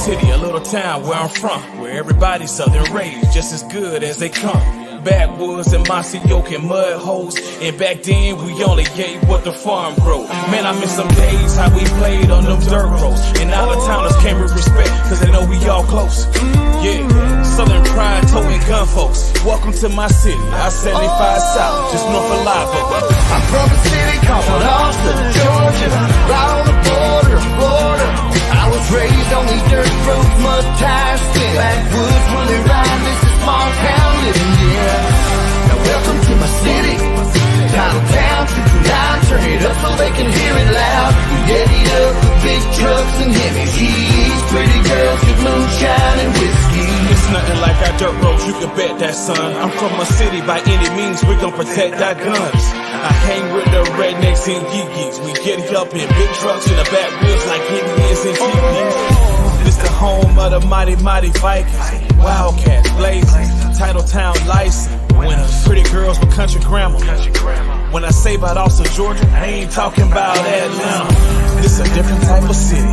City, a little town where I'm from, where everybody's southern raised, just as good as they come. Backwoods and mossy yoke and mud holes, and back then we only ate what the farm grow. Man, I miss some days how we played on them dirt roads, and out of towners came with respect, cause they know we all close. Yeah, southern pride, toting gun folks. Welcome to my city, I-75 South, just north of Live Oak. I'm from a city called Austin, Georgia, right on the border of Florida. I was raised on these dirt roads, mud tires, spin backwoods, woolly ride, this is small town living, yeah. Now welcome to my city, title town, 229, turn it up so they can hear it loud. We eddied up with big trucks and heavy G's, pretty girls with moonshine and whiskey. It's nothing like our dirt roads, you can bet that, son. I'm from a city, by any means, we gon' protect our guns. I hang with the rednecks and geekies. We get up in big trucks in the back wheels like Indians and teepees. This the home of the mighty, mighty Vikings. Wildcats, blazing, title town license. Winners, pretty girls with country grammar. When I say about Austin, Georgia, I ain't talking about Atlanta. This a different type of city,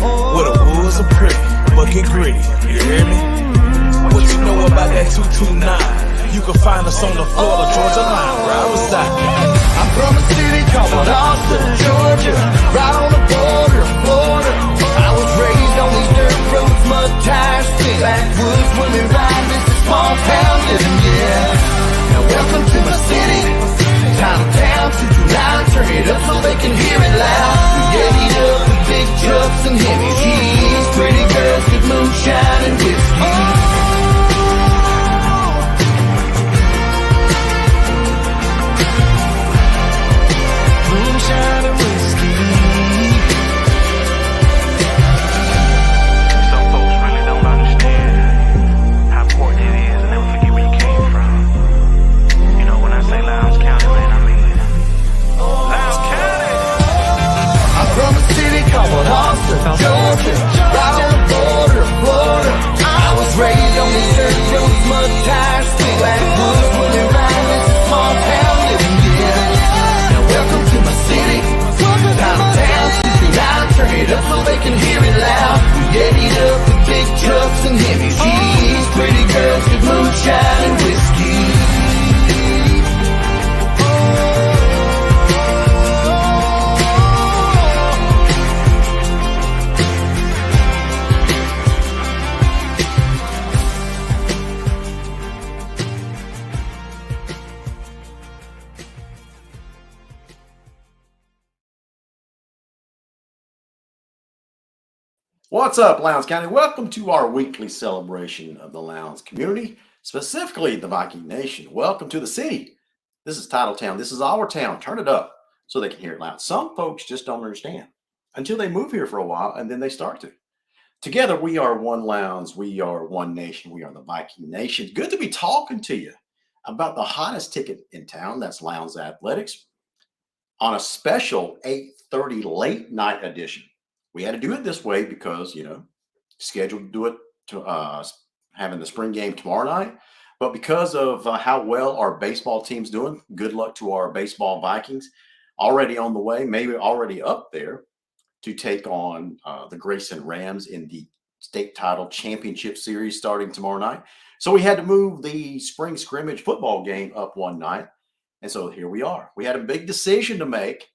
where the woods are pretty, but get gritty. You hear me? What you know about that 229? You can find us on the Florida, Georgia line, where I reside. I'm from a city called Austin, Georgia, right on the border of Florida. I was raised on these dirt roads, mud tires, spin backwoods, woolly ride, this is small town living, yeah. Now welcome to my city, title town, 229, turn it up so they can hear it loud. We eddied up with big trucks and heavy G's, pretty girls with moonshine and whiskey. Moonshine and whiskey. Some folks really don't understand how important it is and never forget where you came from. You know, when I say Lowndes County, man, I mean Lowndes County. I'm from a city called Austin, Georgia, right on the border of Florida. I was raised on these dirt roads, mud tires, spin backwoods, woolly ride, this is small town living, yeah. Now welcome to my city, downtown, 229, turn it up so they can hear it loud. We eddied up with big trucks and heavy G's, pretty girls with moonshine and whiskey. What's up, Lowndes County? Welcome to our weekly celebration of the Lowndes community, specifically the Viking Nation. Welcome to the city. This is Title Town. This is our town. Turn it up so they can hear it loud. Some folks just don't understand until they move here for a while, and then they start to. Together, we are one Lowndes. We are one nation. We are the Viking Nation. Good to be talking to you about the hottest ticket in town. That's Lowndes Athletics on a special 8:30 late night edition. We had to do it this way because, scheduled to do it to having the spring game tomorrow night. But because of how well our baseball team's doing, good luck to our baseball Vikings. Already on the way, maybe already up there to take on the Grayson Rams in the state title championship series starting tomorrow night. So we had to move the spring scrimmage football game up one night. And so here we are. We had a big decision to make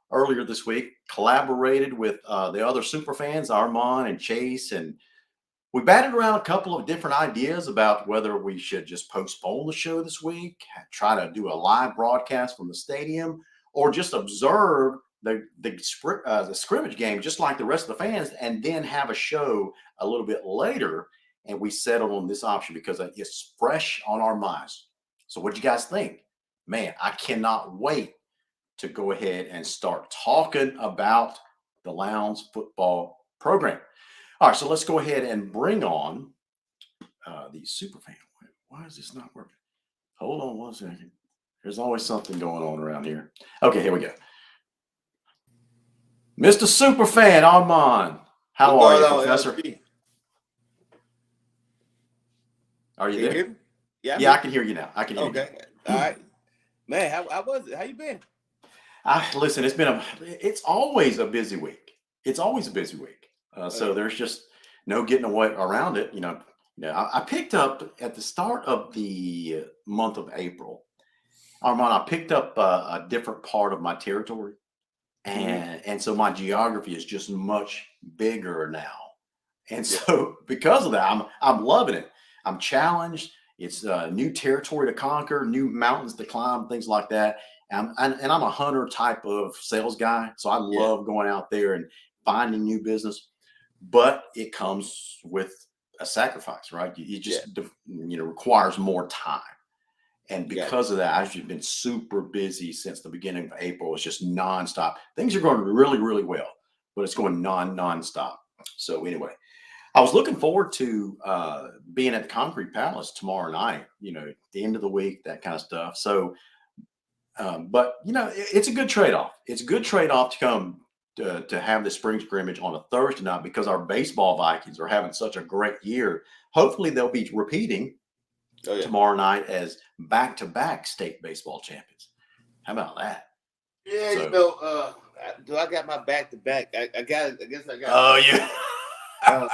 earlier this week, collaborated with the other super fans, Armand and Chase, and we batted around a couple of different ideas about whether we should just postpone the show this week, try to do a live broadcast from the stadium, or just observe the scrimmage game just like the rest of the fans, and then have a show a little bit later. And we settled on this option because it's fresh on our minds. So what do you guys think? Man, I cannot wait to go ahead and start talking about the Lowndes football program. All right, so let's go ahead and bring on the super fan. Why is this not working? Hold on one second. There's always something going on around here. Okay, here we go. Mr. Superfan, Armand. How are you, Professor? Are you there? Yeah, I can hear you now. I can hear you. Okay. All right. Man, how was it? How you been? Listen, it's always a busy week. It's always a busy week. So there's just no getting away around it. I picked up at the start of the month of April, Armand. I picked up a different part of my territory, Mhm. and so my geography is just much bigger now. And Yeah. so because of that, I'm loving it. I'm challenged. It's new territory to conquer, new mountains to climb, things like that. And I'm a hunter type of sales guy, so I Yeah. love going out there and finding new business. But it comes with a sacrifice, right? It Yeah. just requires more time. And You got because of that, I've just been super busy since the beginning of April. It's just nonstop. Things are going really, really well, but it's going nonstop. So anyway, I was looking forward to being at the Concrete Palace tomorrow night. At the end of the week, that kind of stuff. So, but it's a good trade-off. It's a good trade-off to come to have the spring scrimmage on a Thursday night because our baseball Vikings are having such a great year. Hopefully, they'll be repeating Oh yeah. tomorrow night as back-to-back state baseball champions. How about that? Yeah, So, do I got my back to back? I got. I guess I got. oh yeah. Uh,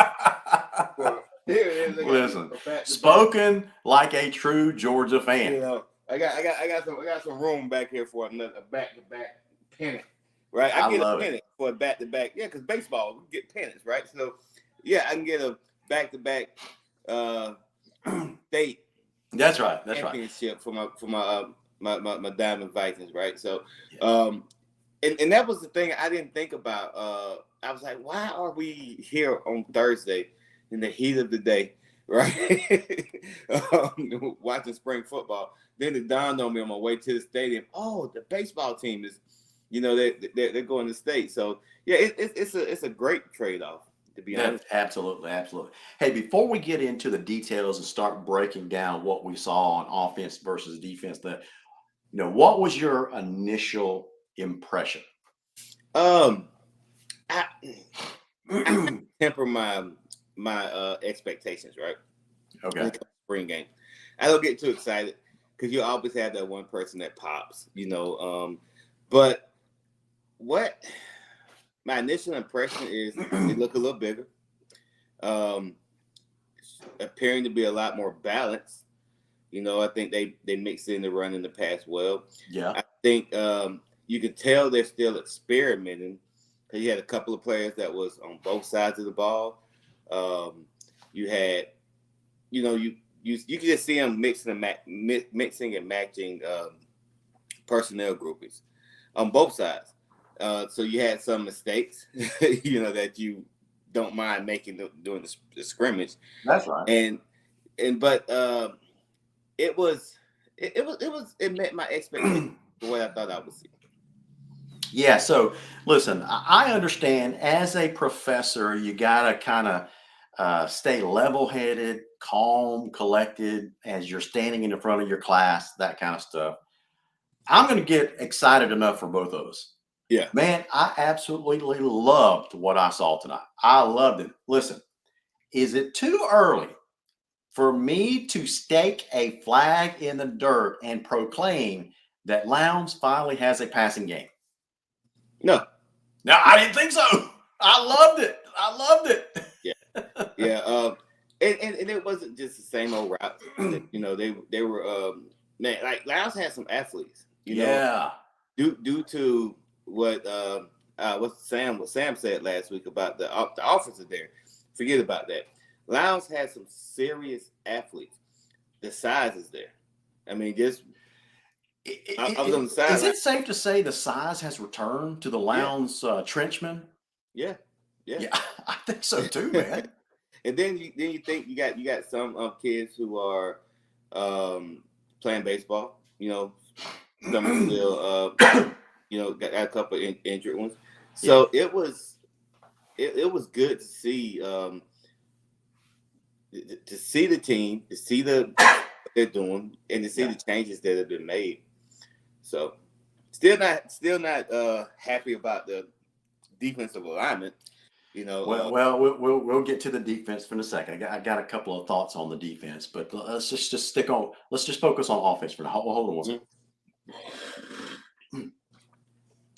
here it is. I got Listen, a back to spoken like a true Georgia back. fan. I got some room back here for a back to back pennant. Right, I I get a love it. pennant for a back to back. Yeah, because baseball we get pennants, right? So yeah, I can get a back to back state That's right. That's right. championship for my Diamond Vikings, right? So, Yeah. and that was the thing I didn't think about. I was like, why are we here on Thursday in the heat of the day, right? Watching spring football. Then it dawned on me on my way to the stadium. Oh, the baseball team is, they're going to state. So yeah, it's a great trade off, to be Yeah, honest. absolutely, absolutely. Hey, before we get into the details and start breaking down what we saw on offense versus defense, what was your initial impression? Um, I temper my expectations, right? When Okay. it comes to spring game, I don't get too excited because you always have that one person that pops, But what my initial impression is, they look a little bigger, um, appearing to be a lot more balanced. I think they mix in the run and the pass well. Yeah. I think you can tell they're still experimenting because you had a couple of players that was on both sides of the ball. You had, you can just see them mixing and matching personnel groupings on both sides. So you had some mistakes, that you don't mind making during the scrimmage, That's right. but it met my expectations for what I thought I would see. Yeah. So listen, I understand as a professor, you got to kind of stay level headed, calm, collected as you're standing in front of your class, that kind of stuff. I'm going to get excited enough for both of us. Yeah. Man, I absolutely loved what I saw tonight. I loved it. Listen, is it too early for me to stake a flag in the dirt and proclaim that Lowndes finally has a passing game? No. No, I didn't think so. I loved it. I loved it. Yeah. And it wasn't just the same old route. They were man, like Lowndes had some athletes. Yeah. Due to what Sam said last week about the offensive there. Forget about that. Lowndes had some serious athletes. The size is there. I mean, just I was on the sideline. Is it safe to say the size has returned to the Lowndes trenchmen? Yeah. I think so too, man. And then you think you got some kids who are playing baseball. Some are still got a couple of injured ones. So it was good to see the team, to see what they're doing, and to see the changes that have been made. So still not happy about the defensive alignment. We'll get to the defense in a second. I got a couple of thoughts on the defense, but let's just stick on. Let's just focus on offense for now. Hold on one second.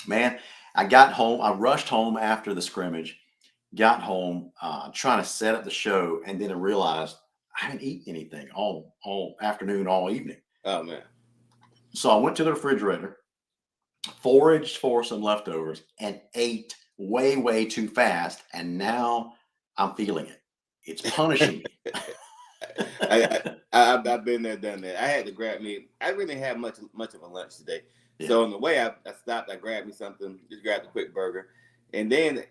Man, I got home. I rushed home after the scrimmage. got home, trying to set up the show, and then I realized I haven't eaten anything all afternoon, all evening. Oh man. So I went to the refrigerator, foraged for some leftovers, and ate way too fast. And now I'm feeling it. It's punishing me. I've been there, done that. I had to grab me. I really had much of a lunch today. Yeah. So on the way, I stopped. I grabbed me something. Just grabbed a quick burger, and then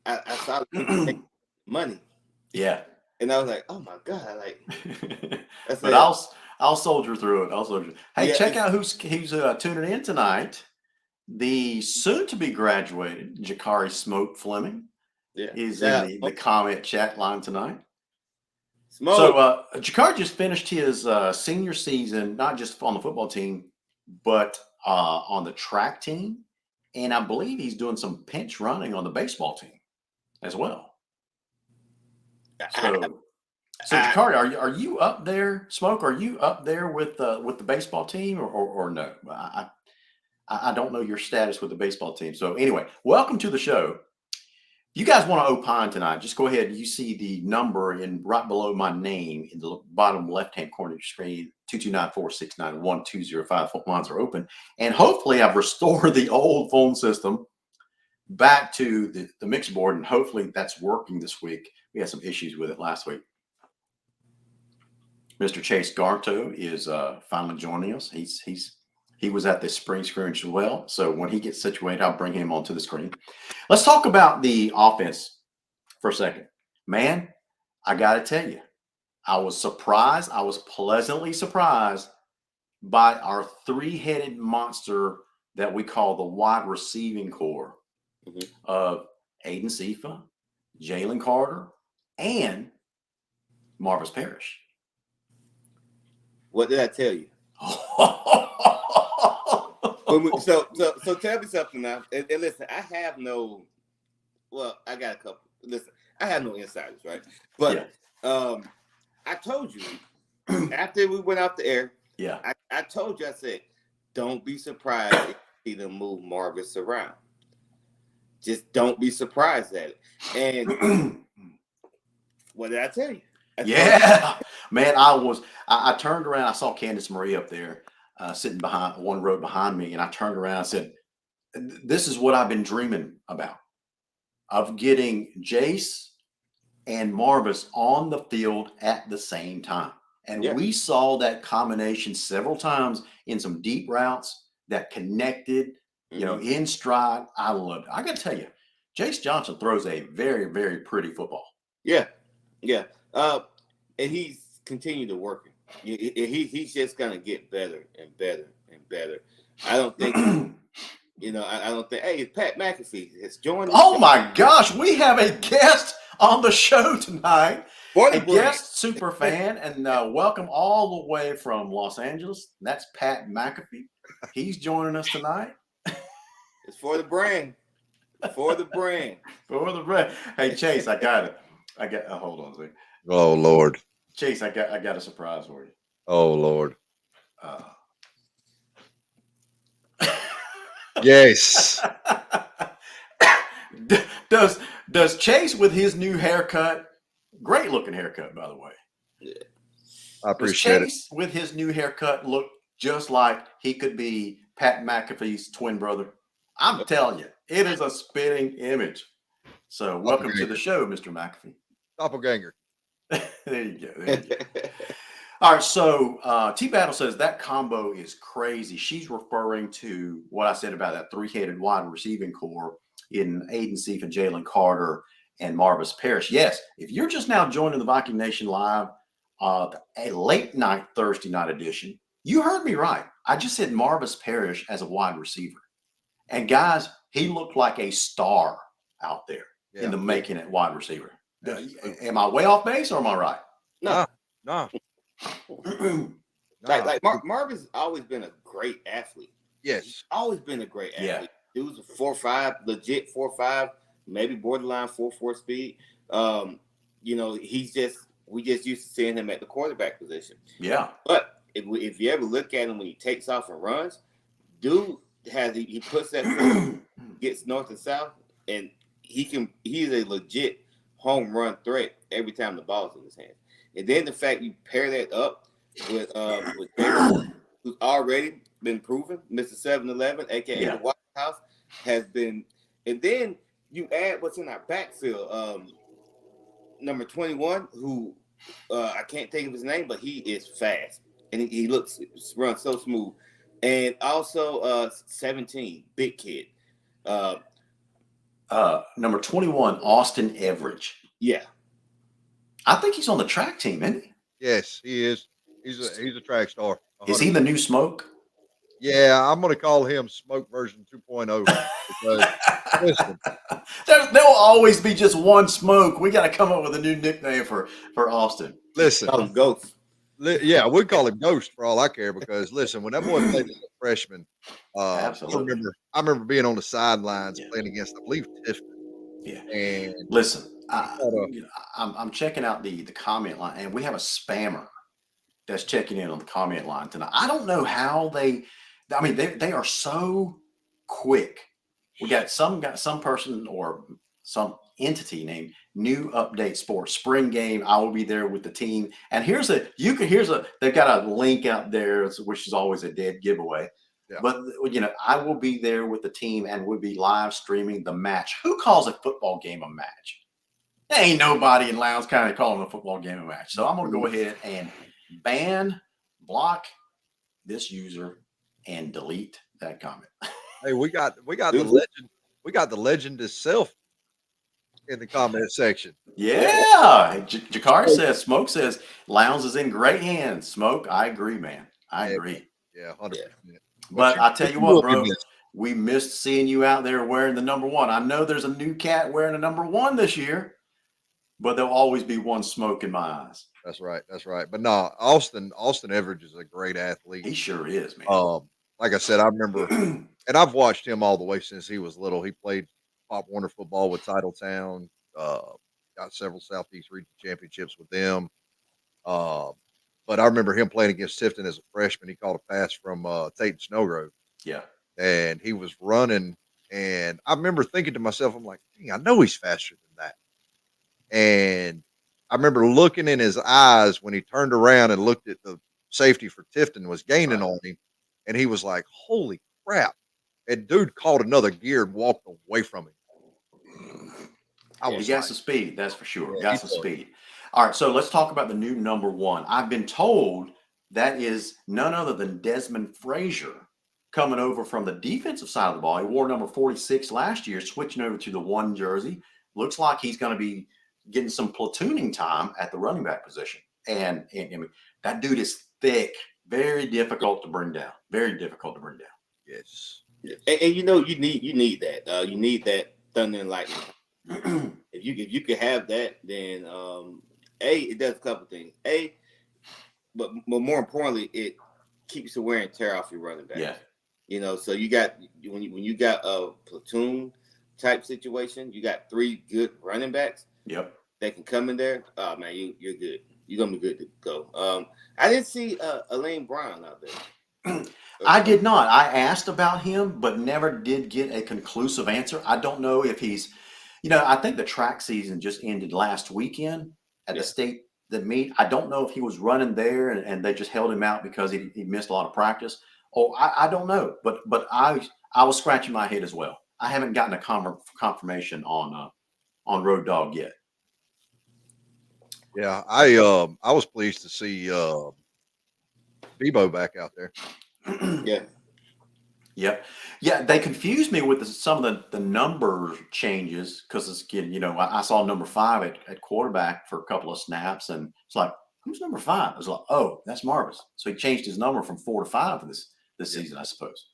I saw the money. Yeah. And I was like, oh my God! Like, but I'll soldier through it. I'll soldier. Hey, check out who's tuning in tonight. The soon-to-be graduated Jakari Smoke Fleming is in the comment chat line tonight. Smoke. So Jakari just finished his senior season, not just on the football team, but on the track team, and I believe he's doing some pinch running on the baseball team as well. So Jakari, are you up there, Smoke? Are you up there with the baseball team or no? I don't know your status with the baseball team. So anyway, welcome to the show. If you guys want to opine tonight, just go ahead. You see the number right below my name in the bottom left-hand corner of your screen, 229-469-1205. Phone lines are open. And hopefully I've restored the old phone system back to the mix board, and hopefully that's working this week. We had some issues with it last week. Mr. Chase Garto is finally joining us. He was at the spring scrimmage as well. So when he gets situated, I'll bring him onto the screen. Let's talk about the offense for a second. Man, I got to tell you, I was surprised. I was pleasantly surprised by our three-headed monster that we call the wide receiving core of Aiden Sifa, Jalen Carter, and Marvis Parrish. What did I tell you? So tell me something now. And listen, I have no. Well, I got a couple. Listen, I have no insiders, right? But I told you after we went off the air. Yeah. I told you. I said, don't be surprised if you see them move Marvis around. Just don't be surprised at it. And what did I tell you? Man, I turned around. I saw Candace Marie up there sitting behind one row behind me. And I turned around and said, this is what I've been dreaming about, of getting Jace and Marvis on the field at the same time. And we saw that combination several times in some deep routes that connected, in stride. I loved it. I got to tell you, Jace Johnson throws a very, very pretty football. Yeah. And he's continued to work it. He's just gonna get better and better and better. I don't think, I don't think. Hey, Pat McAfee has joined. Oh my gosh, we have a guest on the show tonight. A guest super fan, and welcome all the way from Los Angeles. That's Pat McAfee. He's joining us tonight. It's for the brand. For the brand. For the brand. Hey Chase, I got it. Hold on a second. Oh Lord. Chase, I got a surprise for you. Oh Lord. Yes. Does Chase with his new haircut, great looking haircut, by the way. Yeah. I appreciate Chase with his new haircut look just like he could be Pat McAfee's twin brother? I'm telling you, it is a spitting image. So welcome to the show, Mr. McAfee. Doppelganger. There you go. All right, so T-Battle says that combo is crazy. She's referring to what I said about that three-headed wide receiving core in Aiden Seif and Jalen Carter and Marvis Parrish. Yes, if you're just now joining the Viking Nation Live, a late night Thursday night edition, you heard me right. I just said Marvis Parrish as a wide receiver. And guys, he looked like a star out there in the making at wide receiver. Am I way off base or am I right? No. Marvin's always been a great athlete. Yes. He's always been a great athlete. Dude's a 4.5, legit 4.5, maybe borderline 4.4 speed. We just used to seeing him at the quarterback position. Yeah. But if you ever look at him when he takes off and runs, dude he puts that foot, gets north and south, and he's a legit home run threat every time the ball's in his hand. And then the fact you pair that up with Jalen, who's already been proven, Mr. 7-Eleven, aka Yeah. the White House, has been, and then you add what's in our backfield, number 21, who I can't think of his name, but he is fast and he runs so smooth. And also 17, big kid. Number 21, Austin Everidge. Yeah. I think he's on the track team, isn't he? Yes, he is. He's a track star. Is he the new Smoke? Yeah, I'm going to call him Smoke version 2.0 because listen, There'll always be just one Smoke. We got to come up with a new nickname for Austin. listen. Call him Ghost. Yeah, we call him Ghost for all I care because listen, when that boy played as a freshman, Absolutely. I remember being on the sidelines playing against, I believe, Tiffany. Yeah. And listen, I'm checking out the comment line, and we have a spammer that's checking in on the comment line tonight. I don't know how they are so quick. We got some person or some entity named New Update Sports Spring Game. I will be there with the team. And they've got a link out there, which is always a dead giveaway. Yeah. But I will be there with the team and we'll be live streaming the match. Who calls a football game a match? There ain't nobody in Lowndes County calling a football game a match. So I'm gonna go ahead and block this user and delete that comment. hey, we got the legend. We got the legend itself in the comment section. Yeah. Jakari says, Smoke says, Lowndes is in great hands. Smoke, I agree, man. I agree. Yeah, 100%. But I tell you what, bro, we missed seeing you out there wearing the number 1. I know there's a new cat wearing a number 1 this year, but there'll always be one Smoke in my eyes. That's right. But no, Austin Everidge is a great athlete. He sure is, man. Like I said, I remember, and I've watched him all the way since he was little. He played Pop Warner football with Titletown, got several Southeast Region championships with them. But I remember him playing against Tifton as a freshman. He caught a pass from Tate Snowgrove. Yeah. And he was running. And I remember thinking to myself, I'm like, dang, I know he's faster than that. And I remember looking in his eyes when he turned around and looked at the safety for Tifton was gaining on him. And he was like, holy crap. And dude caught another gear and walked away from him. He got some speed, that's for sure. Yeah, Got some speed. All right, so let's talk about the new number 1. I've been told that is none other than Desmond Frazier coming over from the defensive side of the ball. He wore number 46 last year, switching over to the 1 jersey. Looks like he's going to be getting some platooning time at the running back position. And that dude is thick, very difficult to bring down. Very difficult to bring down. Yes. And you need that. You need that thunder and lightning. If you could have that, then it does a couple things. But more importantly, it keeps the wear and tear off your running back. Yeah. So you got when you got a platoon type situation, you got 3 good running backs. Yep. That can come in there. Oh man, you're good. You're gonna be good to go. I didn't see Elaine Brown out there. I did not. I asked about him, but never did get a conclusive answer. I don't know if he's, I think the track season just ended last weekend at the state meet. I don't know if he was running there and they just held him out because he missed a lot of practice. Oh, I don't know. But I was scratching my head as well. I haven't gotten a confirmation on Road Dogg yet. Yeah, I was pleased to see Bebo back out there. Yeah. They confused me with some of the number changes because it's I saw number 5 at quarterback for a couple of snaps, and it's like, who's number 5? I was like, oh, that's Marvis. So he changed his number from 4 to 5 for this season, I suppose.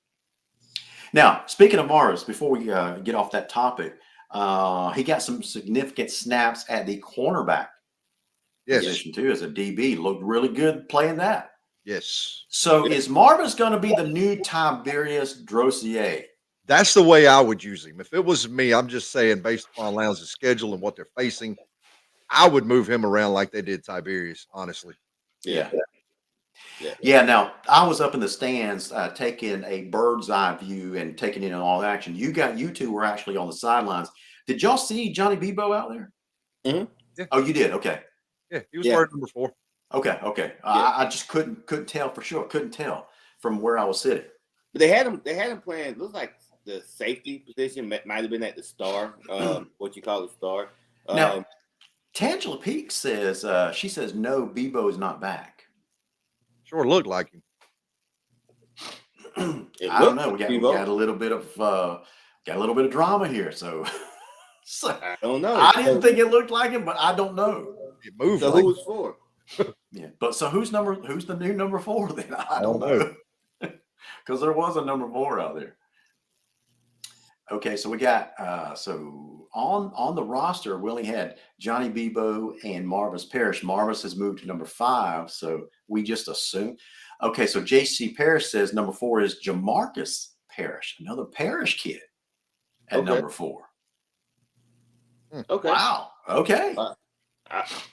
Now, speaking of Marvis, before we get off that topic, he got some significant snaps at the cornerback position too as a DB. Looked really good playing that. Yes. So is Marvis going to be the new Tiberius Drossier? That's the way I would use him. If it was me, I'm just saying based upon Lowndes' schedule and what they're facing, I would move him around like they did Tiberius, honestly. Yeah. Now, I was up in the stands taking a bird's eye view and taking in all the action. You two were actually on the sidelines. Did y'all see Johnny Bebo out there? Mhm. Yeah. Oh, you did. Okay. Yeah, he was Yeah. wearing number 4. Okay. Okay. I just couldn't tell for sure. Couldn't tell from where I was sitting. But they had him playing. Looks like the safety position might have been at the star. What you call the star. Now, Tangela Peak says she says no, Bebo is not back. Sure looked like him. I don't know. We got a little bit of drama here. So, I don't know. I didn't think it looked like him, but I don't know. It moved. So like who was for? Yeah, but so who's the new number 4 then? I don't know. Because there was a number 4 out there. Okay, so we got so on the roster, we only had Johnny Bebo and Marvis Parrish. Marvis has moved to number 5, so we just assume. Okay, so JC Parrish says number 4 is Jamarcus Parrish, another Parrish kid at number 4. Okay. Wow. Okay.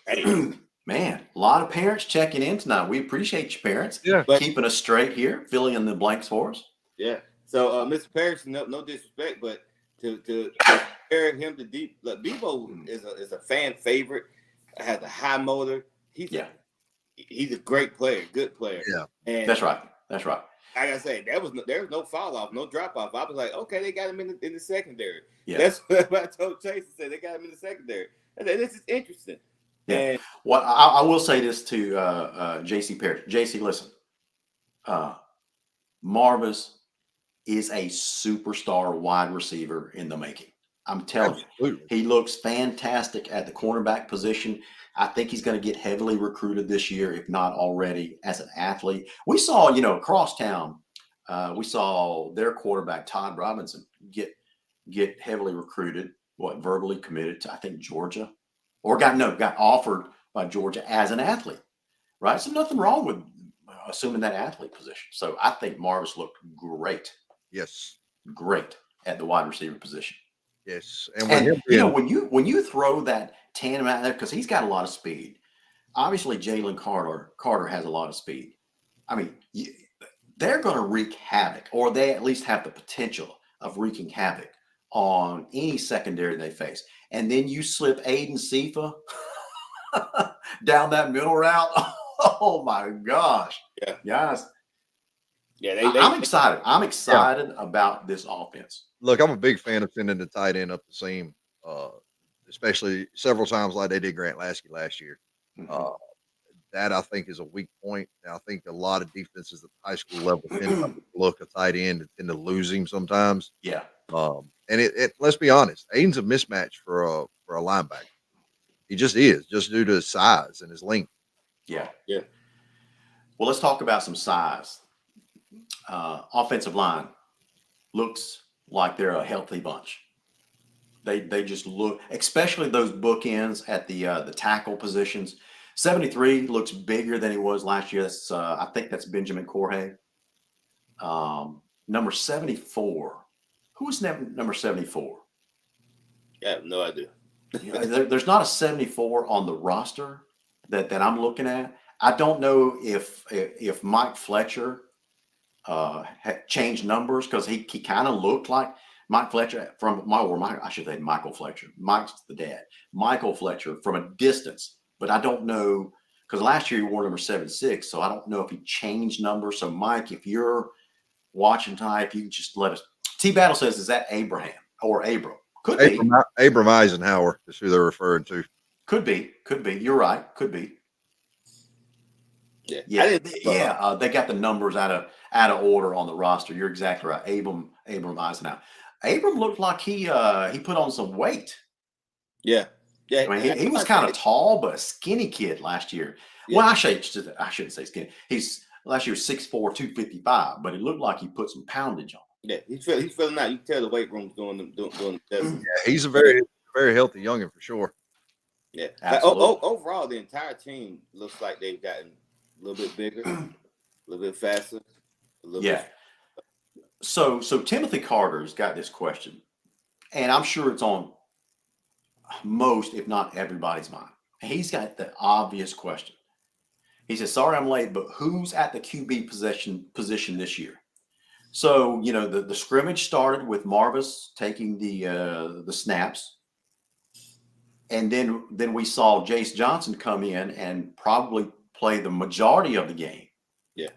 Hey. Man, a lot of parents checking in tonight. We appreciate you, parents. Yeah. Keeping us straight here, filling in the blanks for us. Yeah. So, Mr. Parrish, no disrespect, but to compare him to Bebo is a fan favorite. Has a high motor. He's a great player, good player. Yeah. And That's right. That's right. like I say, there was no fall off, no drop off. I was like, okay, they got him in the secondary. Yeah. That's what I told Chase and said. They got him in the secondary. I said, this is interesting. Yeah. And Well, I will say this to JC Parrish. JC, listen. Marvis is a superstar wide receiver in the making. I'm telling you, he looks fantastic at the cornerback position. I think he's going to get heavily recruited this year, if not already, as an athlete. We saw, across town, we saw their quarterback, Todd Robinson, get heavily recruited, verbally committed to, I think, Georgia, or got offered by Georgia as an athlete, right? So nothing wrong with assuming that athlete position. So I think Marvis looked great. Yes. Great at the wide receiver position. Yes. And when you throw that tandem out there, because he's got a lot of speed. Obviously, Jalen Carter has a lot of speed. I mean, they're going to wreak havoc, or they at least have the potential of wreaking havoc on any secondary they face. And then you slip Aiden Sifa down that middle route. Oh my gosh. Yeah. Guys. Yeah, I'm excited. I'm excited about this offense. Look, I'm a big fan of sending the tight end up the seam, especially several times like they did Grant Lasky last year. Mm-hmm. That I think is a weak point. And I think a lot of defenses at the high school level tend to look a tight end and tend to lose him sometimes. Yeah. And it let's be honest, Aiden's a mismatch for a linebacker. He just is, just due to his size and his length. Yeah. Well, let's talk about some size. Offensive line looks like they're a healthy bunch. They just look, especially those bookends at the tackle positions. 73 looks bigger than he was last year. That's I think that's Benjamin Corhay. Number 74. Who was number 74? I have no idea. There's not a 74 on the roster that I'm looking at. I don't know if Mike Fletcher had changed numbers, because he kind of looked like Mike Fletcher I should say Michael Fletcher. Mike's the dad. Michael Fletcher from a distance, but I don't know, because last year he wore number 76, so I don't know if he changed numbers. So Mike, if you're watching tonight, if you can just let us. T Battle says, is that Abraham or Abram? Could be. Abram Eisenhower is who they're referring to. Could be. You're right. Could be. Yeah. They got the numbers out of order on the roster. You're exactly right. Abram Eisenhower. Abram looked like he put on some weight. Yeah. I mean, he was kind of tall, but a skinny kid last year. Yeah. Well, I shouldn't say skinny. Last year was 6'4", 255, but it looked like he put some poundage on. Yeah, he's filling out. You can tell the weight room's doing the Yeah, he's a very, very healthy youngin for sure. Yeah. Overall, the entire team looks like they've gotten a little bit bigger, a little bit faster, a little bit. So Timothy Carter's got this question, and I'm sure it's on most, if not everybody's mind. He's got the obvious question. He says, sorry I'm late, but who's at the QB position this year? So, the scrimmage started with Marvis taking the snaps And then we saw Jace Johnson come in and probably play the majority of the game. Yeah.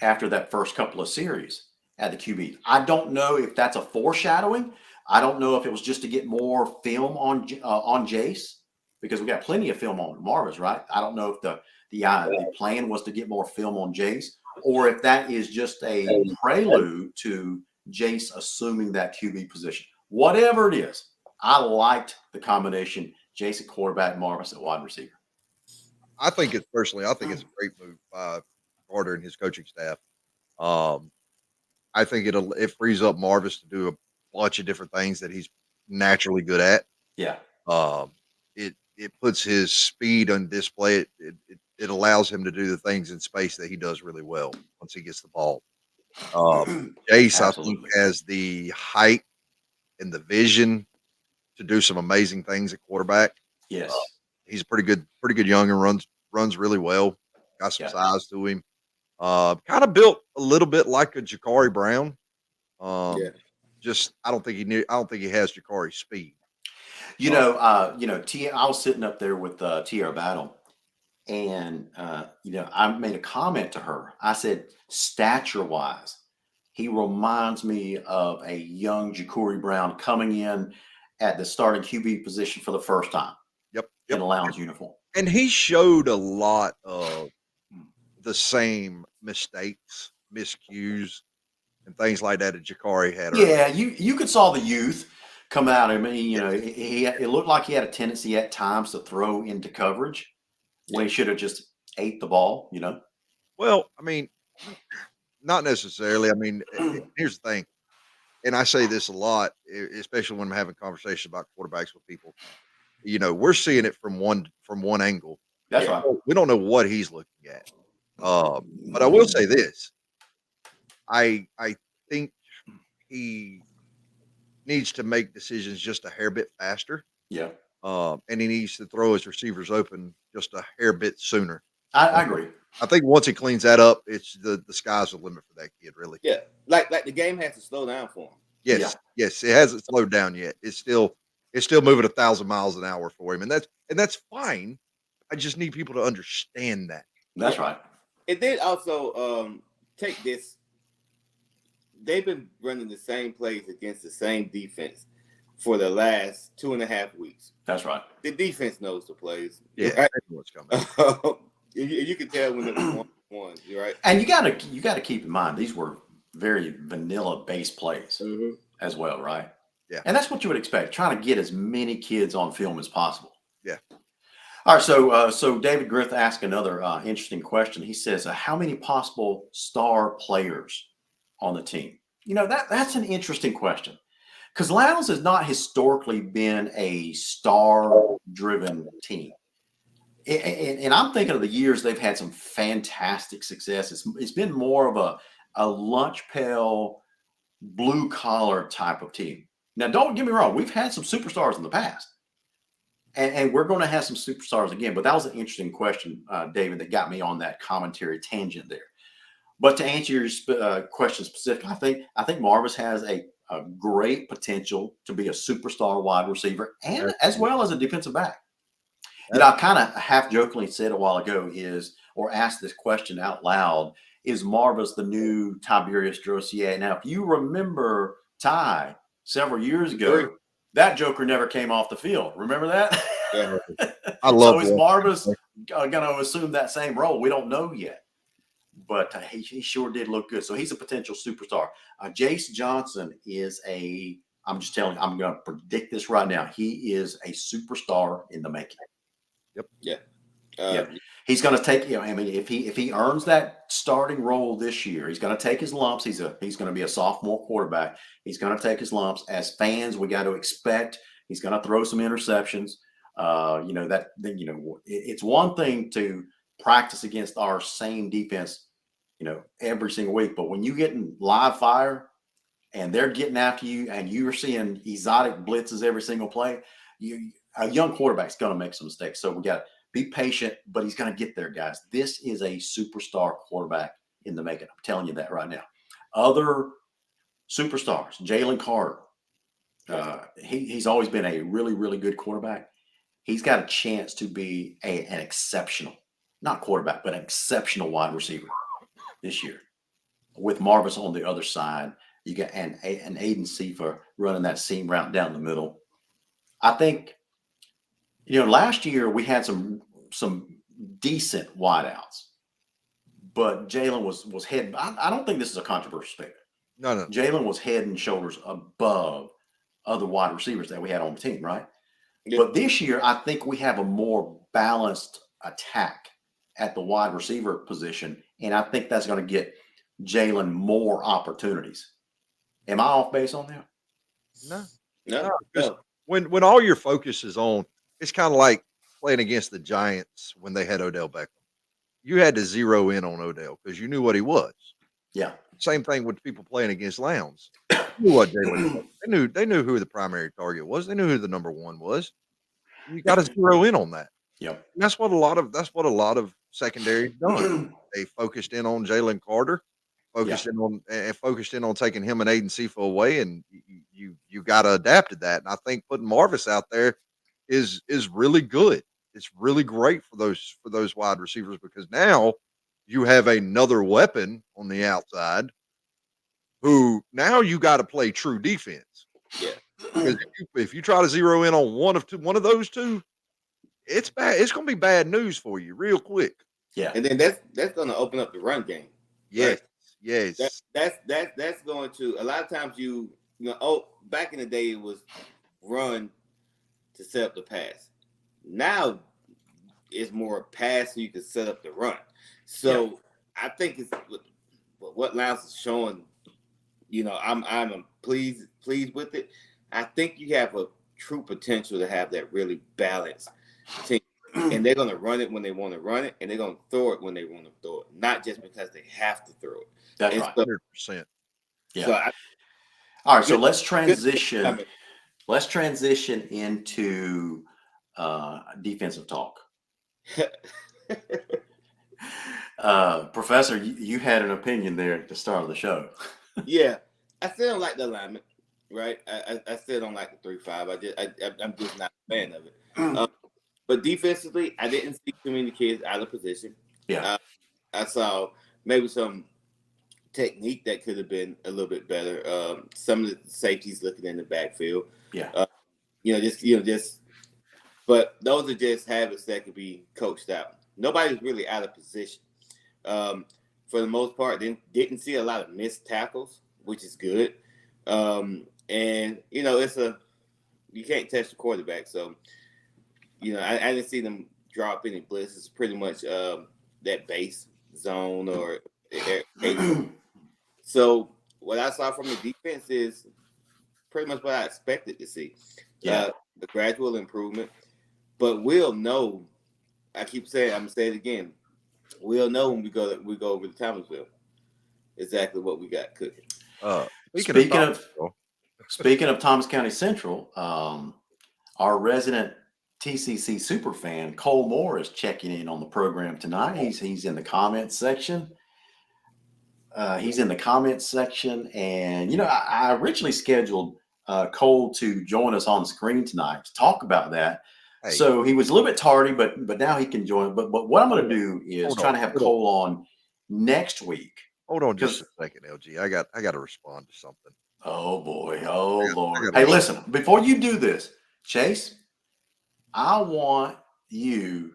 After that first couple of series at the QB. I don't know if that's a foreshadowing. I don't know if it was just to get more film on Jace, because we got plenty of film on Marvis, right? I don't know if the plan was to get more film on Jace, or if that is just a prelude to Jace assuming that QB position. Whatever it is, I liked the combination Jace at quarterback, Marvis at wide receiver. I think it's a great move by Carter and his coaching staff. I think it frees up Marvis to do a bunch of different things that he's naturally good at. Yeah. It puts his speed on display. It allows him to do the things in space that he does really well once he gets the ball. Jace, I think, Absolutely. has the height and the vision to do some amazing things at quarterback. Yes. He's pretty good young and runs really well. Got some Yeah. size to him. Kind of built a little bit like a Jakari Brown. Yeah. Just I don't think he has Jakari's speed. I was sitting up there with Tierra Battle, and I made a comment to her. I said, stature wise, he reminds me of a young Ja'Cory Brown coming in at the starting QB position for the first time Yep. in a lounge uniform. And he showed a lot of the same mistakes, miscues, and things like that Jakari had. Yeah, you could saw the youth come out. I mean, it looked like he had a tendency at times to throw into coverage when he should have just ate the ball. Well, I mean, not necessarily. I mean, here's the thing, and I say this a lot, especially when I'm having conversations about quarterbacks with people. We're seeing it from one angle. That's right. We don't know what he's looking at. But I will say this: I think he needs to make decisions just a hair bit faster. Yeah, And he needs to throw his receivers open just a hair bit sooner. I agree. I think once he cleans that up, it's the sky's the limit for that kid, really. Yeah. Like the game has to slow down for him. Yes, yes, it hasn't slowed down yet. It's still moving 1,000 miles an hour for him, and that's fine. I just need people to understand that. That's right. And then also take this. They've been running the same plays against the same defense for the last 2.5 weeks. That's right. The defense knows the plays. Yeah, right? what's coming. You can tell when it's one, right? And you gotta keep in mind these were very vanilla based plays as well, right? Yeah. And that's what you would expect, trying to get as many kids on film as possible. Yeah. All right, so David Griff asked another interesting question. He says, how many possible star players on the team? That's an interesting question, because Lowndes has not historically been a star-driven team. And I'm thinking of the years they've had some fantastic success. It's been more of a lunch pail, blue collar type of team. Now, don't get me wrong, we've had some superstars in the past, and we're going to have some superstars again. But that was an interesting question, David, that got me on that commentary tangent there. But to answer your question specifically, I think Marvis has a great potential to be a superstar wide receiver, and as well as a defensive back. I kind of half jokingly said a while ago or asked this question out loud: is Marvis the new Tiberius Drosier? Now, if you remember Ty several years ago, that joker never came off the field. Remember that? Yeah. I love. So is Marvis going to assume that same role? We don't know yet, but he sure did look good. So he's a potential superstar. Jace Johnson is I'm just telling you, I'm going to predict this right now. He is a superstar in the making. Yep. Yeah. Yeah. He's going to take, if he earns that starting role this year, he's going to take his lumps. He's going to be a sophomore quarterback. He's going to take his lumps. As fans, we got to expect he's going to throw some interceptions. It's one thing to practice against our same defense, every single week, but when you get in live fire and they're getting after you and you're seeing exotic blitzes every single play, a young quarterback's going to make some mistakes. So we got to be patient, but he's going to get there, guys. This is a superstar quarterback in the making. I'm telling you that right now. Other superstars, Jalen Carter, he's always been a really, really good quarterback. he's got a chance to be an exceptional, not quarterback, but an exceptional wide receiver this year. With Marvis on the other side, you got an Aiden Seifer running that seam route down the middle. I think, last year we had some decent wideouts, but Jalen was head. I don't think this is a controversial statement. No, no. Jalen was head and shoulders above other wide receivers that we had on the team, right? Yeah. But this year, I think we have a more balanced attack at the wide receiver position, and I think that's going to get Jalen more opportunities. Am I off base on that? No. No, No, 'cause no. when all your focus is on, it's kind of like playing against the Giants when they had Odell Beckham. You had to zero in on Odell because you knew what he was. Yeah. Same thing with people playing against Lowndes. They knew what Jalen was. They knew who the primary target was. They knew who the number one was. You got to zero in on that. Yep. And that's what a lot of secondaries done. They focused in on Jalen Carter, focused in on taking him and Aiden Seifer away, and you got to adapt to that. And I think putting Marvis out there is really good. It's really great for those wide receivers because now you have another weapon on the outside who now you got to play true defense. Yeah. Because if you try to zero in on one of those two, it's bad. It's going to be bad news for you real quick. Yeah. And then that's going to open up the run game. Yes. Right? Yes. That's going to a lot of times back in the day it was run to set up the pass. Now it's more pass so you can set up the run. So I think it's what Lowndes is showing. I'm pleased with it. I think you have a true potential to have that really balanced team. And they're going to run it when they want to run it, and they're going to throw it when they want to throw it, not just because they have to throw it. That's And right. so- 100%. Yeah. So All right. So let's transition. Let's transition into defensive talk. Professor, you had an opinion there at the start of the show. yeah, I still don't like the alignment, right? I still don't like the 3-5. I'm just not a fan of it. But defensively, I didn't see too many kids out of position. Yeah. I saw maybe some technique that could have been a little bit better. Some of the safeties looking in the backfield. Yeah. But those are just habits that could be coached out. Nobody's really out of position. For the most part, didn't see a lot of missed tackles, which is good. And you can't touch the quarterback, so I didn't see them drop any blitzes. Pretty much that base zone or so what I saw from the defense is pretty much what I expected to see. Yeah. The gradual improvement, but we'll know. I keep saying, I'm gonna say it again. We'll know when we go over to Thomasville exactly what we got cooking. Speaking of Thomas County Central, our resident TCC super fan Cole Moore is checking in on the program tonight. He's in the comments section. And I originally scheduled Cole to join us on the screen tonight to talk about that. Hey. So he was a little bit tardy, but now he can join. But what I'm going to do is try to have Cole on next week. Hold on just a second, LG. I got to respond to something. Oh boy. Oh Lord. Hey, listen, before you do this, Chase, I want you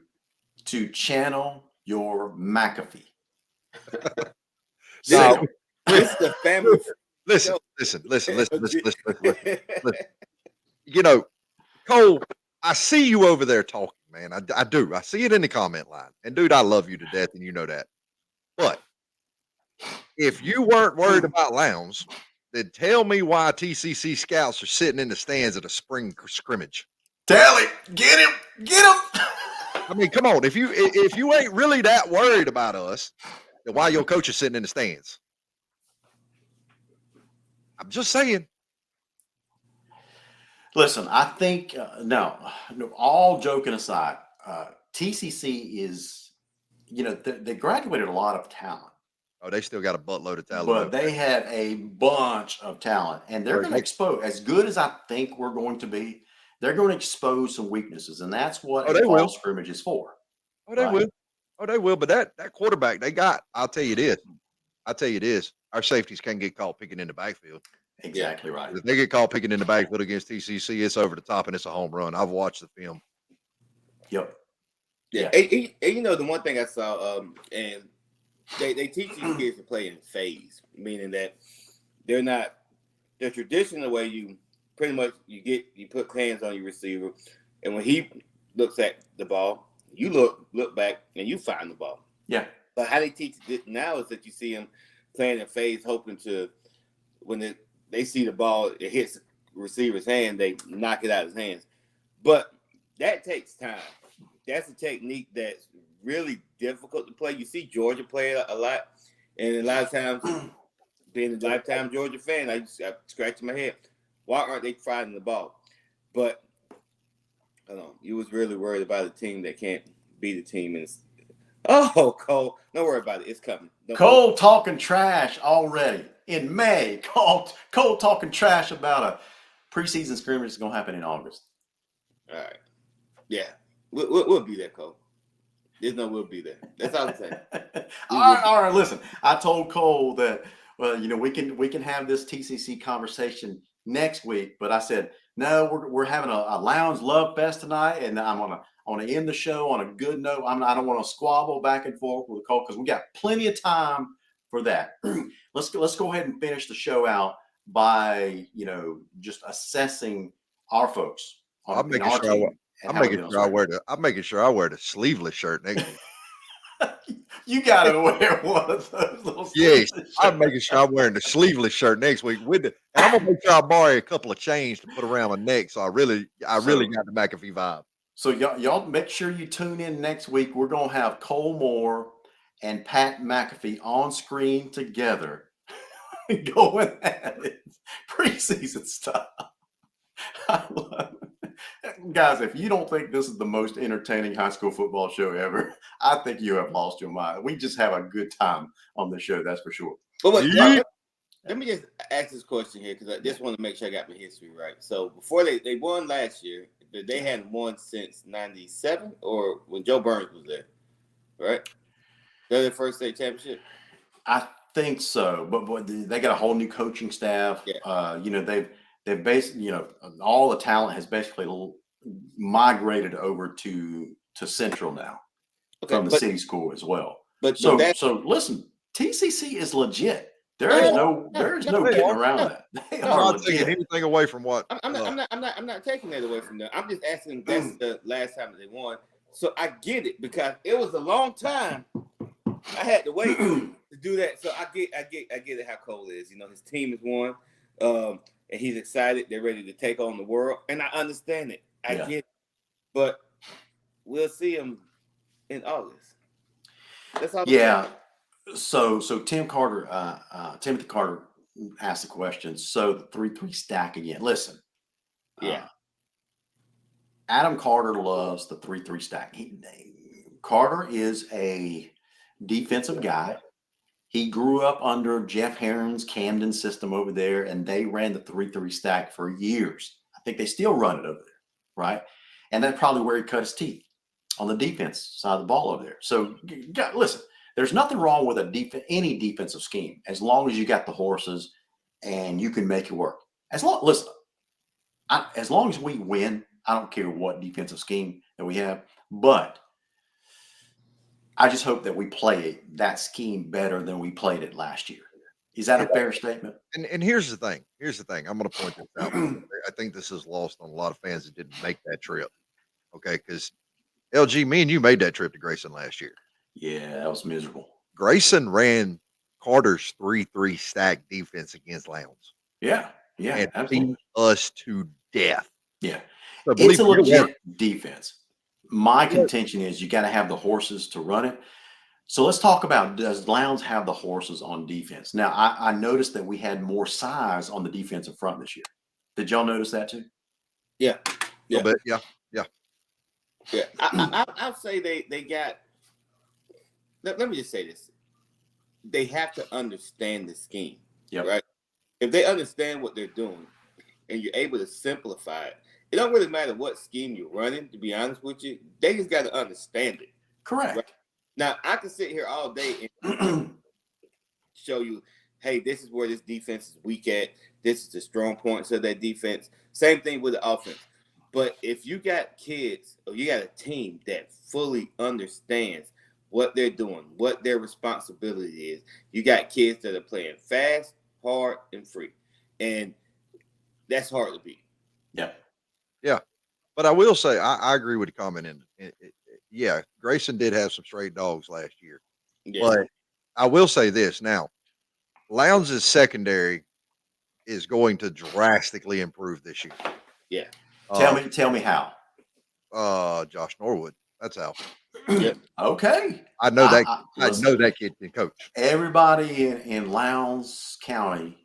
to channel your McAfee. No. It's the family. Listen. Cole, I see you over there talking, man. I do. I see it in the comment line. And dude, I love you to death, and you know that. But if you weren't worried about Lowndes, then tell me why TCC scouts are sitting in the stands at a spring scrimmage. Tell him, get him. I mean, come on. If you ain't really that worried about us, then why your coach is sitting in the stands? I'm just saying. Listen, I think no. All joking aside, TCC is, they graduated a lot of talent. Oh, they still got a buttload of talent. But they have a bunch of talent, and they're going to expose. As good as I think we're going to be, they're going to expose some weaknesses, and that's what Oh, a they will. fall scrimmage is for. Oh, they Right. will. Oh, they will. But that quarterback they got, I'll tell you this. Our safeties can't get caught picking in the backfield. Exactly right. If they get caught picking in the backfield against TCC, it's over the top and it's a home run. I've watched the film. Yep. Yeah. And, you know, the one thing I saw, and they teach these kids to play in phase, meaning that they're not the traditional way you pretty much you put hands on your receiver, and when he looks at the ball, you look back and you find the ball. Yeah. But how they teach it now is that you see him playing in phase, hoping to when they see the ball, it hits the receiver's hand, they knock it out of his hands. But that takes time. That's a technique that's really difficult to play. You see Georgia play it a lot, and a lot of times, being a lifetime Georgia fan, I'm scratching my head. Why aren't they finding the ball? But I don't know. You was really worried about a team that can't beat a team. And Cole, don't worry about it. It's coming. Cole talking trash already in May. Cole talking trash about a preseason scrimmage is going to happen in August. All right. Yeah. We'll be there, Cole. There's no we'll be there. That's all I'm saying. All right. Listen, I told Cole that, well, you know, we can have this TCC conversation next week, but I said, no, we're having a Lounge Love Fest tonight, and I want to end the show on a good note. I don't want to squabble back and forth with Cole because we got plenty of time for that. Let's go ahead and finish the show out by, you know, just assessing our folks. I'm making sure I wear the sleeveless shirt next week. You gotta wear one of those little. Yes, I'm making sure I'm wearing the sleeveless shirt next week and I'm gonna make sure I borrow a couple of chains to put around my neck. So I really got the McAfee vibe. So y'all make sure you tune in next week. We're gonna have Cole Moore and Pat McAfee on screen together, going at it, preseason stuff. I love it. Guys, if you don't think this is the most entertaining high school football show ever, I think you have lost your mind. We just have a good time on the show, that's for sure. But wait, let me just ask this question here because I just want to make sure I got my history right. So before they won last year, they hadn't won since '97 or when Joe Burns was there, right? They're their first state championship. I think so, but they got a whole new coaching staff. Yeah. You know, they've basically, you know, all the talent has basically migrated over to Central now from the city school as well. So listen, TCC is legit. There is no getting around that. They are I'm not legit. taking anything away from what I'm not taking that away from them. I'm just asking. That's the last time that they won. So I get it because it was a long time. I had to wait to do that. So I get it how Cole is. You know, his team has won. And he's excited. They're ready to take on the world. And I understand it. I get it. But we'll see him in August. That's all. Yeah. So Timothy Carter asked the question. So the 3-3 stack again. Listen. Yeah. Adam Carter loves the 3-3 stack. Carter is a defensive guy. He grew up under Jeff Herron's Camden system over there, and they ran the 3-3 stack for years. I think they still run it over there, right? And that's probably where he cut his teeth, on the defense side of the ball over there. So, listen, there's nothing wrong with any defensive scheme as long as you got the horses and you can make it work. As long as we win, I don't care what defensive scheme that we have, but I just hope that we play that scheme better than we played it last year. Is that a fair statement? And here's the thing. I'm going to point this out. I think this is lost on a lot of fans that didn't make that trip. Okay, because LG, me and you made that trip to Grayson last year. Yeah, that was miserable. Grayson ran Carter's 3-3 stack defense against Lowndes. Yeah, and absolutely. beat us to death. Yeah, so it's a legit defense. My contention is you got to have the horses to run it. So let's talk about, does Lowndes have the horses on defense? Now, I noticed that we had more size on the defensive front this year. Did y'all notice that too? Yeah. Yeah. I'll say they got, let me just say this. They have to understand the scheme. Yep. Right? If they understand what they're doing and you're able to simplify it, it don't really matter what scheme you're running, to be honest with you. They just got to understand it. Correct. Right? Now, I can sit here all day and show you, hey, this is where this defense is weak at. This is the strong points of that defense. Same thing with the offense. But if you got kids or you got a team that fully understands what they're doing, what their responsibility is, you got kids that are playing fast, hard, and free. And that's hard to beat. Yeah. Yeah. But I will say, I agree with the comment. Yeah, Grayson did have some straight dogs last year. Yeah. But I will say this now, Lowndes' secondary is going to drastically improve this year. Yeah. Tell me how. Josh Norwood. That's how. Yep. Okay. I know that. I listen, know that kid can coach. everybody in Lowndes County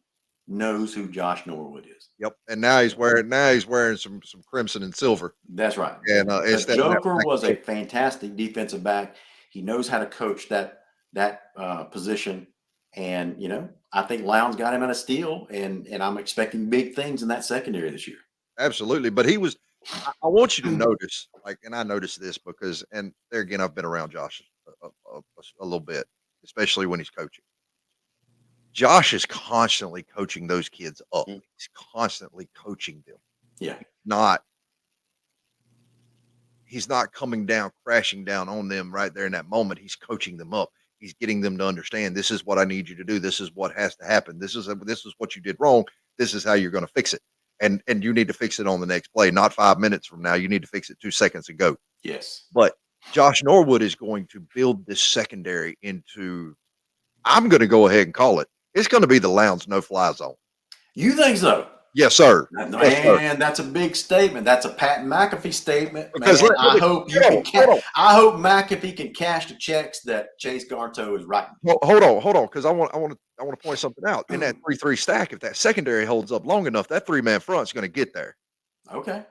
knows who Josh Norwood is. Yep. And now he's wearing some crimson and silver. That's right. And The instead of that Joker black was a silver. fantastic defensive back. He knows how to coach that position, and I think Lowndes got him at a steal, and I'm expecting big things in that secondary this year. Absolutely. But he was. I want you to notice, and I noticed this because, and there again, I've been around Josh a little bit, especially when he's coaching. Josh is constantly coaching those kids up. Mm. He's constantly coaching them. Yeah. He's not coming down, crashing down on them right there in that moment. He's coaching them up. He's getting them to understand, this is what I need you to do. This is what has to happen. This is what you did wrong. This is how you're going to fix it. And you need to fix it on the next play, not 5 minutes from now. You need to fix it 2 seconds ago. Yes. But Josh Norwood is going to build this secondary into, I'm going to go ahead and call it, it's going to be the Lowndes no-fly zone. You think so? Yes, sir. Man, Yes, sir. that's a big statement. That's a Pat McAfee statement. Because Man, I hope McAfee can cash the checks that Chase Garto is writing. Hold on, because I want to point something out. In that 3-3 stack, if that secondary holds up long enough, that 3-man front is going to get there. Okay.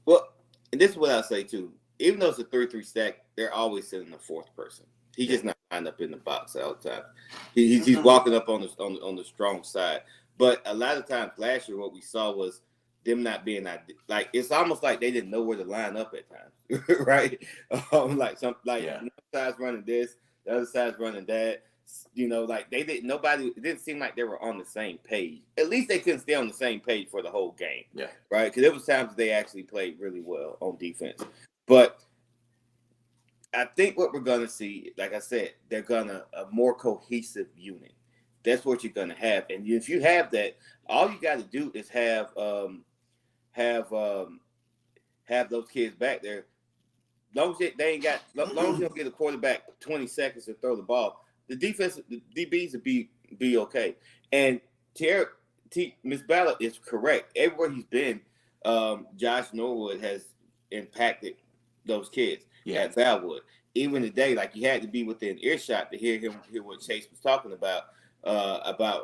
Well, and this is what I'll say too. Even though it's a 3-3 stack, they're always sitting the fourth person. He's just not lined up in the box all the time. He's walking up on the strong side. But a lot of times last year, what we saw was them not being like, it's almost like they didn't know where to line up at times, right? One side's running this, the other side's running that. Like it didn't seem like they were on the same page. At least they couldn't stay on the same page for the whole game. Yeah. Right? Because there was times they actually played really well on defense. But I think what we're gonna see, like I said, they're gonna a more cohesive unit. That's what you're gonna have, and if you have that, all you got to do is have those kids back there. Long as they ain't got, long as you don't get a quarterback 20 seconds to throw the ball, the defense, the DBs will be okay. And Miss Ballard is correct. Everywhere he's been, Josh Norwood has impacted those kids at Valwood. Even today, like you had to be within earshot to hear what Chase was talking about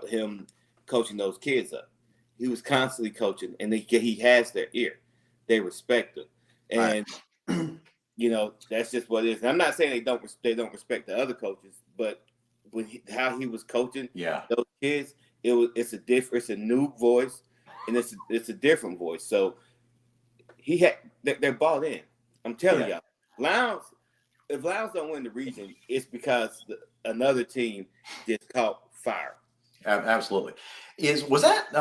him coaching those kids up. He was constantly coaching, and he has their ear. They respect him, and that's just what it is. And I'm not saying they don't respect the other coaches, but how he was coaching those kids, it's a new voice, and it's a different voice. So they're bought in. I'm telling y'all, Lowndes. If Lowndes don't win the region, it's because another team just caught fire. Absolutely. Was that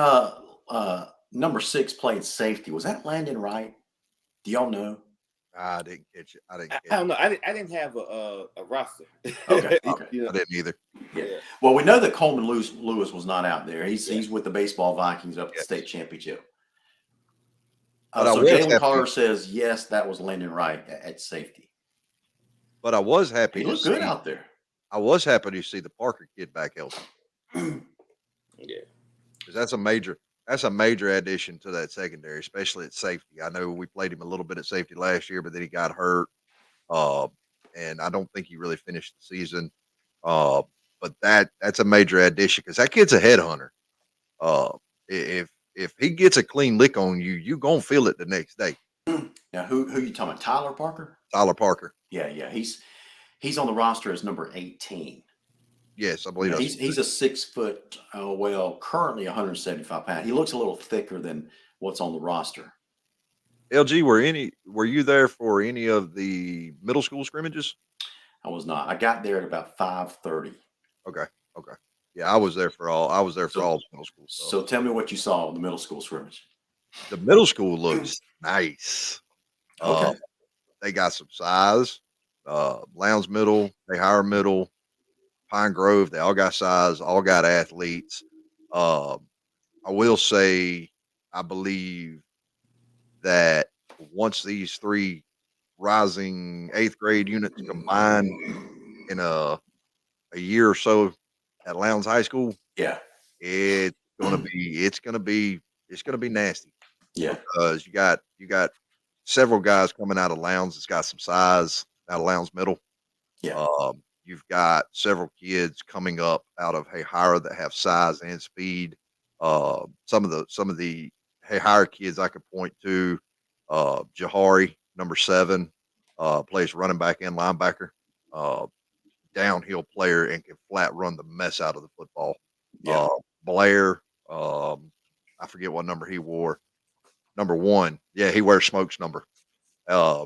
number 6 playing safety? Was that Landon Wright? Do y'all know? I didn't catch it. I don't know. I didn't have a roster. Okay. I didn't either. Yeah. Well, we know that Coleman Lewis was not out there. He's with the baseball Vikings up at the state championship. So Jalen Carter says yes, that was Landon Wright at safety. But I was happy. He looked good out there. I was happy to see the Parker kid back healthy. Yeah, because that's a major addition to that secondary, especially at safety. I know we played him a little bit at safety last year, but then he got hurt, and I don't think he really finished the season. But that's a major addition because that kid's a headhunter. If he gets a clean lick on you, you're gonna feel it the next day. Now, who you talking about? Tyler Parker? Tyler Parker. Yeah. He's on the roster as number 18. Yes, I believe he's a 6 foot, currently 175 pounds. He looks a little thicker than what's on the roster. LG, were you there for any of the middle school scrimmages? I was not. I got there at about 5:30. Okay, okay. Yeah, I was there for all So, the middle school stuff. so tell me what you saw in the middle school scrimmage. The middle school looks nice. Uh, Okay. they got some size. Lowndes Middle, they hire middle, Pine Grove, they all got size, all got athletes. Uh, I will say, I believe that once these three rising eighth grade units combine in a year or so at Lowndes High School, Yeah. it's gonna be it's gonna be nasty Yeah. because you got several guys coming out of Lowndes that's got some size out of Lowndes Middle. Yeah. You've got several kids coming up out of Hayhira that have size and speed. Some of the Hayhira kids I could point to, Jahari, number 7, plays running back and linebacker. Uh, Downhill player and can flat run the mess out of the football. Yeah. Blair, I forget what number he wore. Number 1, yeah, he wears Smoke's number. Uh,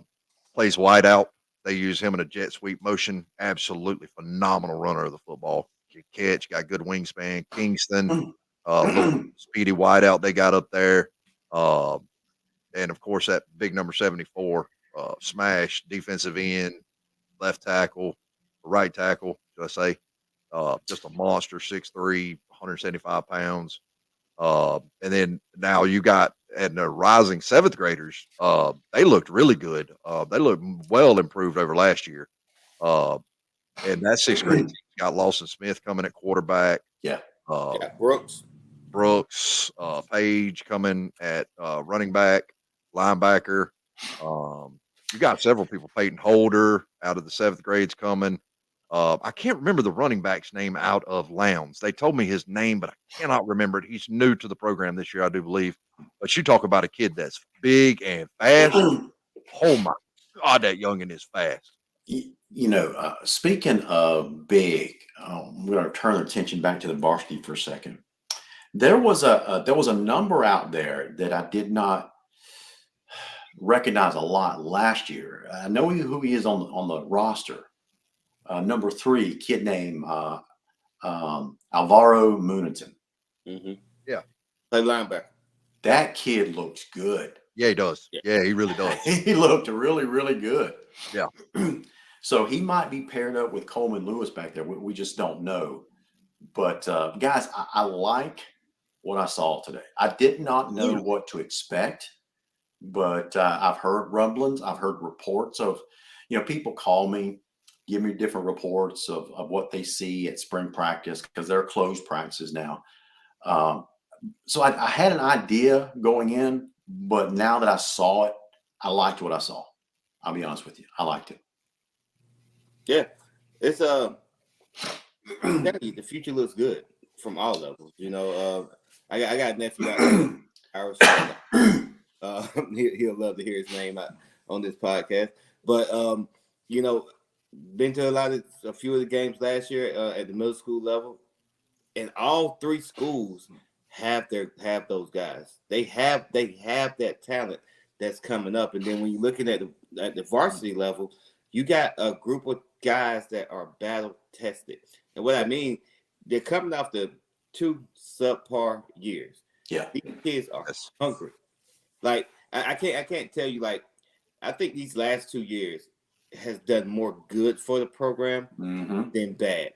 Plays wide out. They use him in a jet sweep motion. Absolutely phenomenal runner of the football. Can catch, got good wingspan. Kingston, little speedy wide out they got up there. Uh, and of course that big number 74, Smash, defensive end, left tackle, right tackle, should I say. Just a monster, 6'3", 175 pounds. And then now you got and the rising seventh graders. They looked really good. They looked well improved over last year. Uh, and that sixth grade team got Lawson Smith coming at quarterback. Yeah. Yeah, Brooks. Brooks, Page coming at running back, linebacker. You got several people. Peyton Holder out of the seventh grades coming. I can't remember the running back's name out of Lowndes. They told me his name, but I cannot remember it. He's new to the program this year, I do believe. But you talk about a kid that's big and fast. Oh my God, that youngin is fast. Speaking of big, we're going to turn our attention back to the varsity for a second. There was a number out there that I did not recognize a lot last year. I know who he is on the roster. Number 3, kid named Alvaro Muniton. Mm-hmm. Yeah. Play linebacker. That kid looks good. Yeah, he does. Yeah. Yeah, he really does. He looked really, really good. Yeah. So he might be paired up with Coleman Lewis back there. We just don't know. But guys, I like what I saw today. I did not know what to expect, but I've heard rumblings. I've heard reports of, people call me, give me different reports of what they see at spring practice because they're closed practices now. So I had an idea going in, but now that I saw it, I liked what I saw. I'll be honest with you. I liked it. Yeah. It's the future looks good from all levels. I got a nephew out there, Irish. He'll love to hear his name on this podcast. But been to a few of the games last year at the middle school level, and all 3 schools have those guys. They have that talent that's coming up. And then when you're looking at the varsity level, you got a group of guys that are battle tested. And what I mean, they're coming off the 2 subpar years. Yeah, these kids are hungry. Like I can't tell you. Like I think these last 2 years has done more good for the program than bad,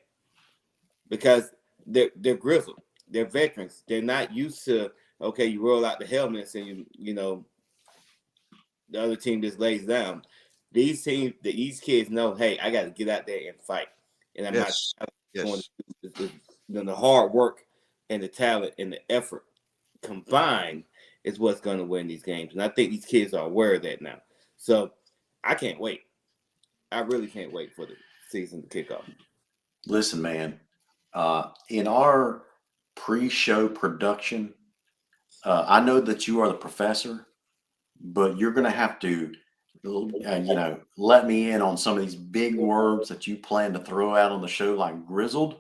because they're grizzled. They're veterans. They're not used to, okay, you roll out the helmets and the other team just lays down. These kids know, hey, I got to get out there and fight, and I'm not going to do the hard work and the talent and the effort combined is what's going to win these games. And I think these kids are aware of that now. So I can't wait. I really can't wait for the season to kick off. Listen, man, in our pre-show production, I know that you are the professor, but you're going to have to, let me in on some of these big words that you plan to throw out on the show, like grizzled.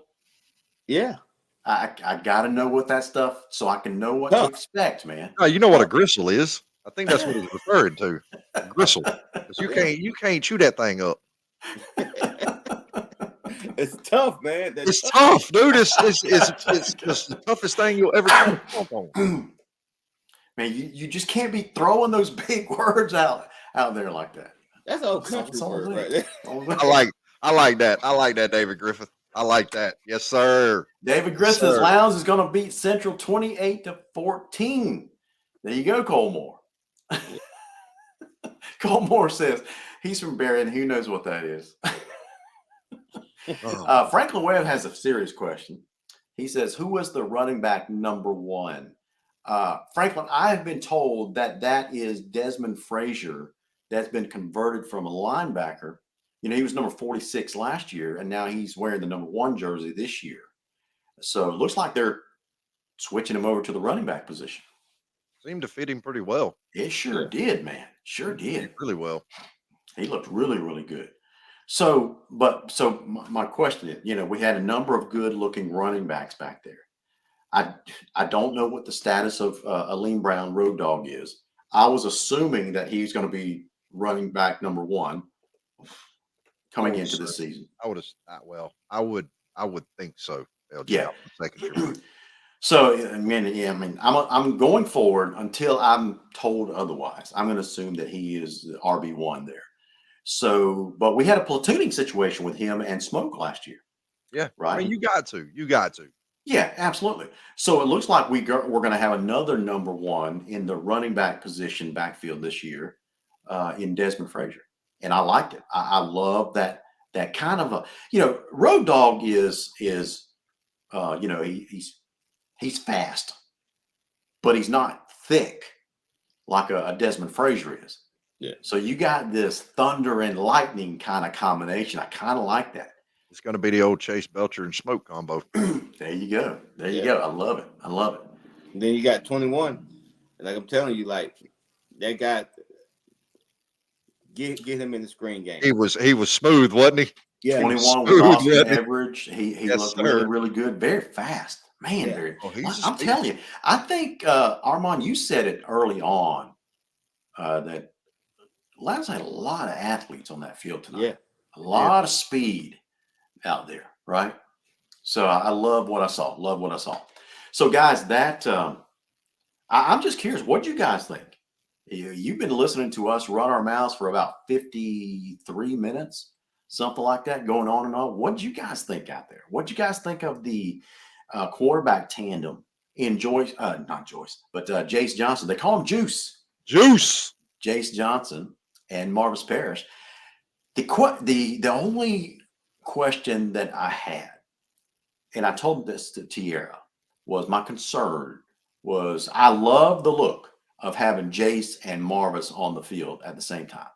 Yeah. I got to know what that stuff, so I can know what to expect, man. You know what a gristle is. I think that's what he's referring to. Gristle. Because you can't chew that thing up. It's tough, man. That's It's tough, dude. It's just the toughest thing you'll ever come on. Man, you just can't be throwing those big words out there like that. That's old country word right there. I like that. I like that, David Griffith. I like that. Yes, sir. David Yes, Griffith's sir. Lounge is going to beat Central 28-14. There you go, Colmore. Colmore says he's from Berrien. Who knows what that is? Franklin Webb has a serious question. He says, who was the running back number one? Franklin, I have been told that is Desmond Frazier that's been converted from a linebacker. You know, he was number 46 last year, and now he's wearing the number 1 jersey this year. So it looks like they're switching him over to the running back position. Seemed to fit him pretty well. It sure did, man. Sure did. Really well. He looked really, really good. So my question is, you know, we had a number of good-looking running backs back there. I don't know what the status of Aleem Brown, Road Dogg, is. I was assuming that he's going to be running back number 1 coming into this season. I would think so. LG, Yeah. Second So I mean, I'm going forward until I'm told otherwise. I'm going to assume that he is the RB1 there. So, but we had a platooning situation with him and Smoke last year. Yeah, right. I mean, you got to. Yeah, absolutely. So it looks like we're going to have another number 1 in the running back position backfield this year in Desmond Frazier, and I liked it. I love that kind of a, you know, Road Dogg is you know, he's fast, but he's not thick like a Desmond Frazier is. Yeah. So you got this thunder and lightning kind of combination. I kind of like that. It's going to be the old Chase Belcher and Smoke combo. There you go. There you go. I love it. And then you got 21. Like I'm telling you, like that guy, get him in the screen game. He was smooth, wasn't he? Yeah, 21 with Austin Average. He looked really, really good. Very fast. Man, very. I'm telling you, I think, Armand, you said it early on that Labs had a lot of athletes on that field tonight. Yeah. A lot of speed out there, right? So I love what I saw. So, guys, that I'm just curious. What do you guys think? You've been listening to us run our mouths for about 53 minutes, something like that, going on and on. What did you guys think out there? What did you guys think of the quarterback tandem in Jace Johnson? They call him Juice. Jace Johnson and Marvis Parrish. The only question that I had, and I told this to Tierra, was my concern was I love the look of having Jace and Marvis on the field at the same time.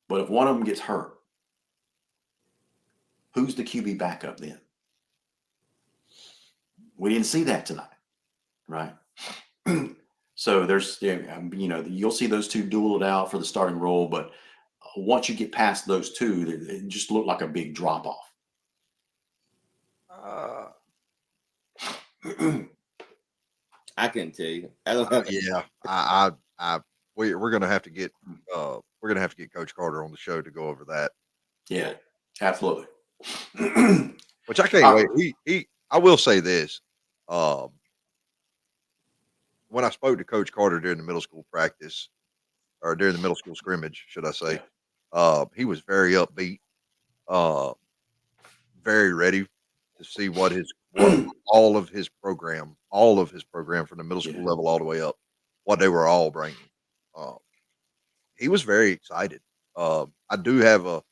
But if one of them gets hurt, who's the QB backup then? We didn't see that tonight, right? So there's, you know, you'll see those two duel it out for the starting role, but once you get past those two, it just looked like a big drop off. I couldn't tell you. I don't know. We're gonna have to get Coach Carter on the show to go over that. Yeah, absolutely. Which I can't wait. I will say this. When I spoke to Coach Carter during the middle school practice, or during the middle school scrimmage, should I say, he was very upbeat, very ready to see what all of his program from the middle school level all the way up, what they were all bringing. He was very excited. I do have a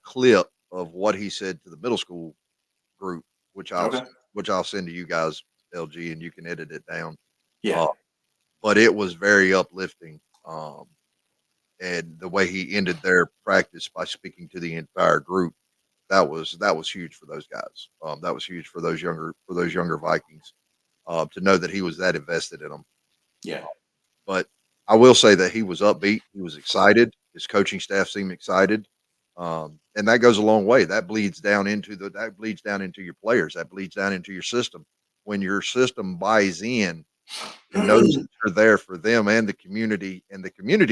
clip of what he said to the middle school group, which I'll send to you guys, LG, and you can edit it down. Yeah. But it was very uplifting. And the way he ended their practice by speaking to the entire group, that was huge for those guys. That was huge for those younger Vikings, to know that he was that invested in them. Yeah. But I will say that he was upbeat. He was excited. His coaching staff seemed excited. And that goes a long way. That bleeds down into your players. That bleeds down into your system. When your system buys in and knows that you're there for them and the community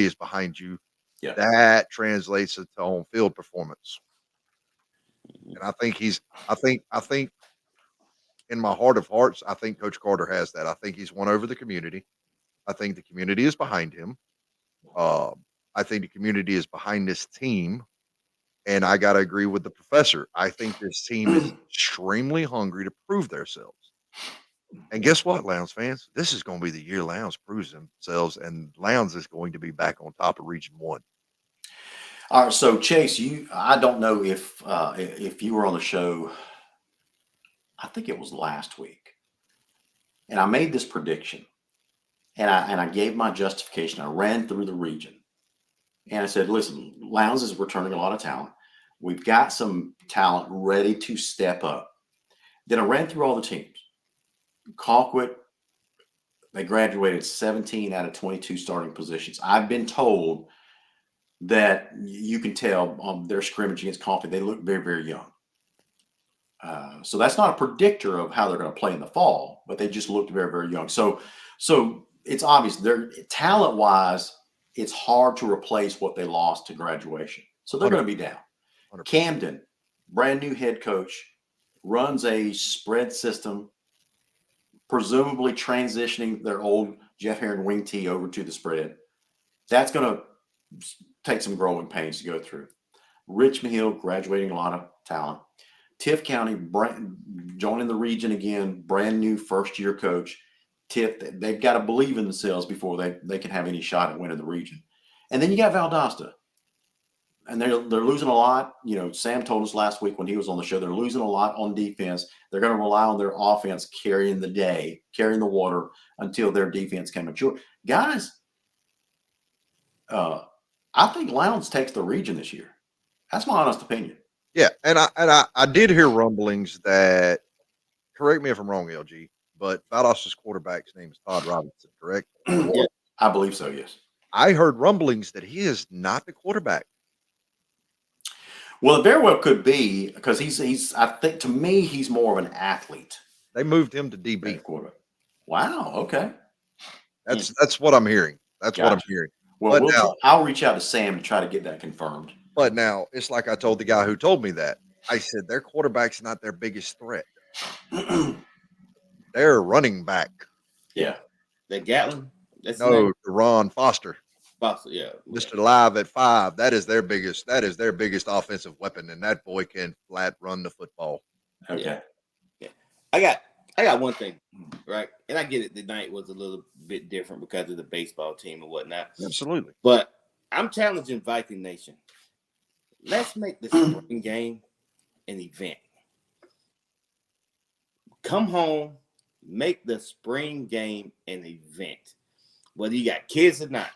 is behind you, Yeah. that translates into on field performance. And I think in my heart of hearts, I think Coach Carter has that. I think he's won over the community. I think the community is behind him. I think the community is behind this team. And I got to agree with the professor. I think this team is extremely hungry to prove themselves. And guess what, Lowndes fans? This is going to be the year Lowndes proves themselves, and Lowndes is going to be back on top of Region 1. All right, so Chase, I don't know if you were on the show. I think it was last week, and I made this prediction, and I gave my justification. I ran through the region, and I said, "Listen, Lowndes is returning a lot of talent. We've got some talent ready to step up." Then I ran through all the teams. Colquitt, they graduated 17 out of 22 starting positions. I've been told that you can tell on their scrimmage against Colquitt, they look very, very young. So that's not a predictor of how they're going to play in the fall, but they just looked very, very young. So it's obvious they're talent-wise, it's hard to replace what they lost to graduation. So they're going to be down. 100%. Camden, brand new head coach, runs a spread system, presumably transitioning their old Jeff Herron wing tee over to the spread. That's going to take some growing pains to go through. Richmond Hill, graduating a lot of talent. Tift County, joining the region again, brand new first-year coach. Tift, they've got to believe in themselves before they can have any shot at winning the region. And then you got Valdosta. And they're losing a lot. You know, Sam told us last week when he was on the show, they're losing a lot on defense. They're going to rely on their offense carrying the water until their defense can mature. Guys, I think Lowndes takes the region this year. That's my honest opinion. Yeah, and I did hear rumblings that, correct me if I'm wrong, LG, but Valdos's quarterback's name is Todd Robinson, correct? Yeah. I believe so, yes. I heard rumblings that he is not the quarterback. Well, it very well could be because he's. I think to me he's more of an athlete. They moved him to than DB. a quarterback. Wow. Okay. That's what I'm hearing. That's what I'm Gotcha. hearing. Well, But I'll reach out to Sam to try to get that confirmed. But now it's like I told the guy who told me that. I said their quarterback's not their biggest threat. They're running back. Yeah. The Gatlin? That's No, Ron Foster. Foster, yeah. Mr. Live at 5. That is their biggest offensive weapon, and that boy can flat run the football. Okay. Yeah. I got one thing, right? And I get it. The night was a little bit different because of the baseball team and whatnot. Absolutely. But I'm challenging Viking Nation. Let's make the spring game an event. Come home, make the spring game an event. Whether you got kids or not,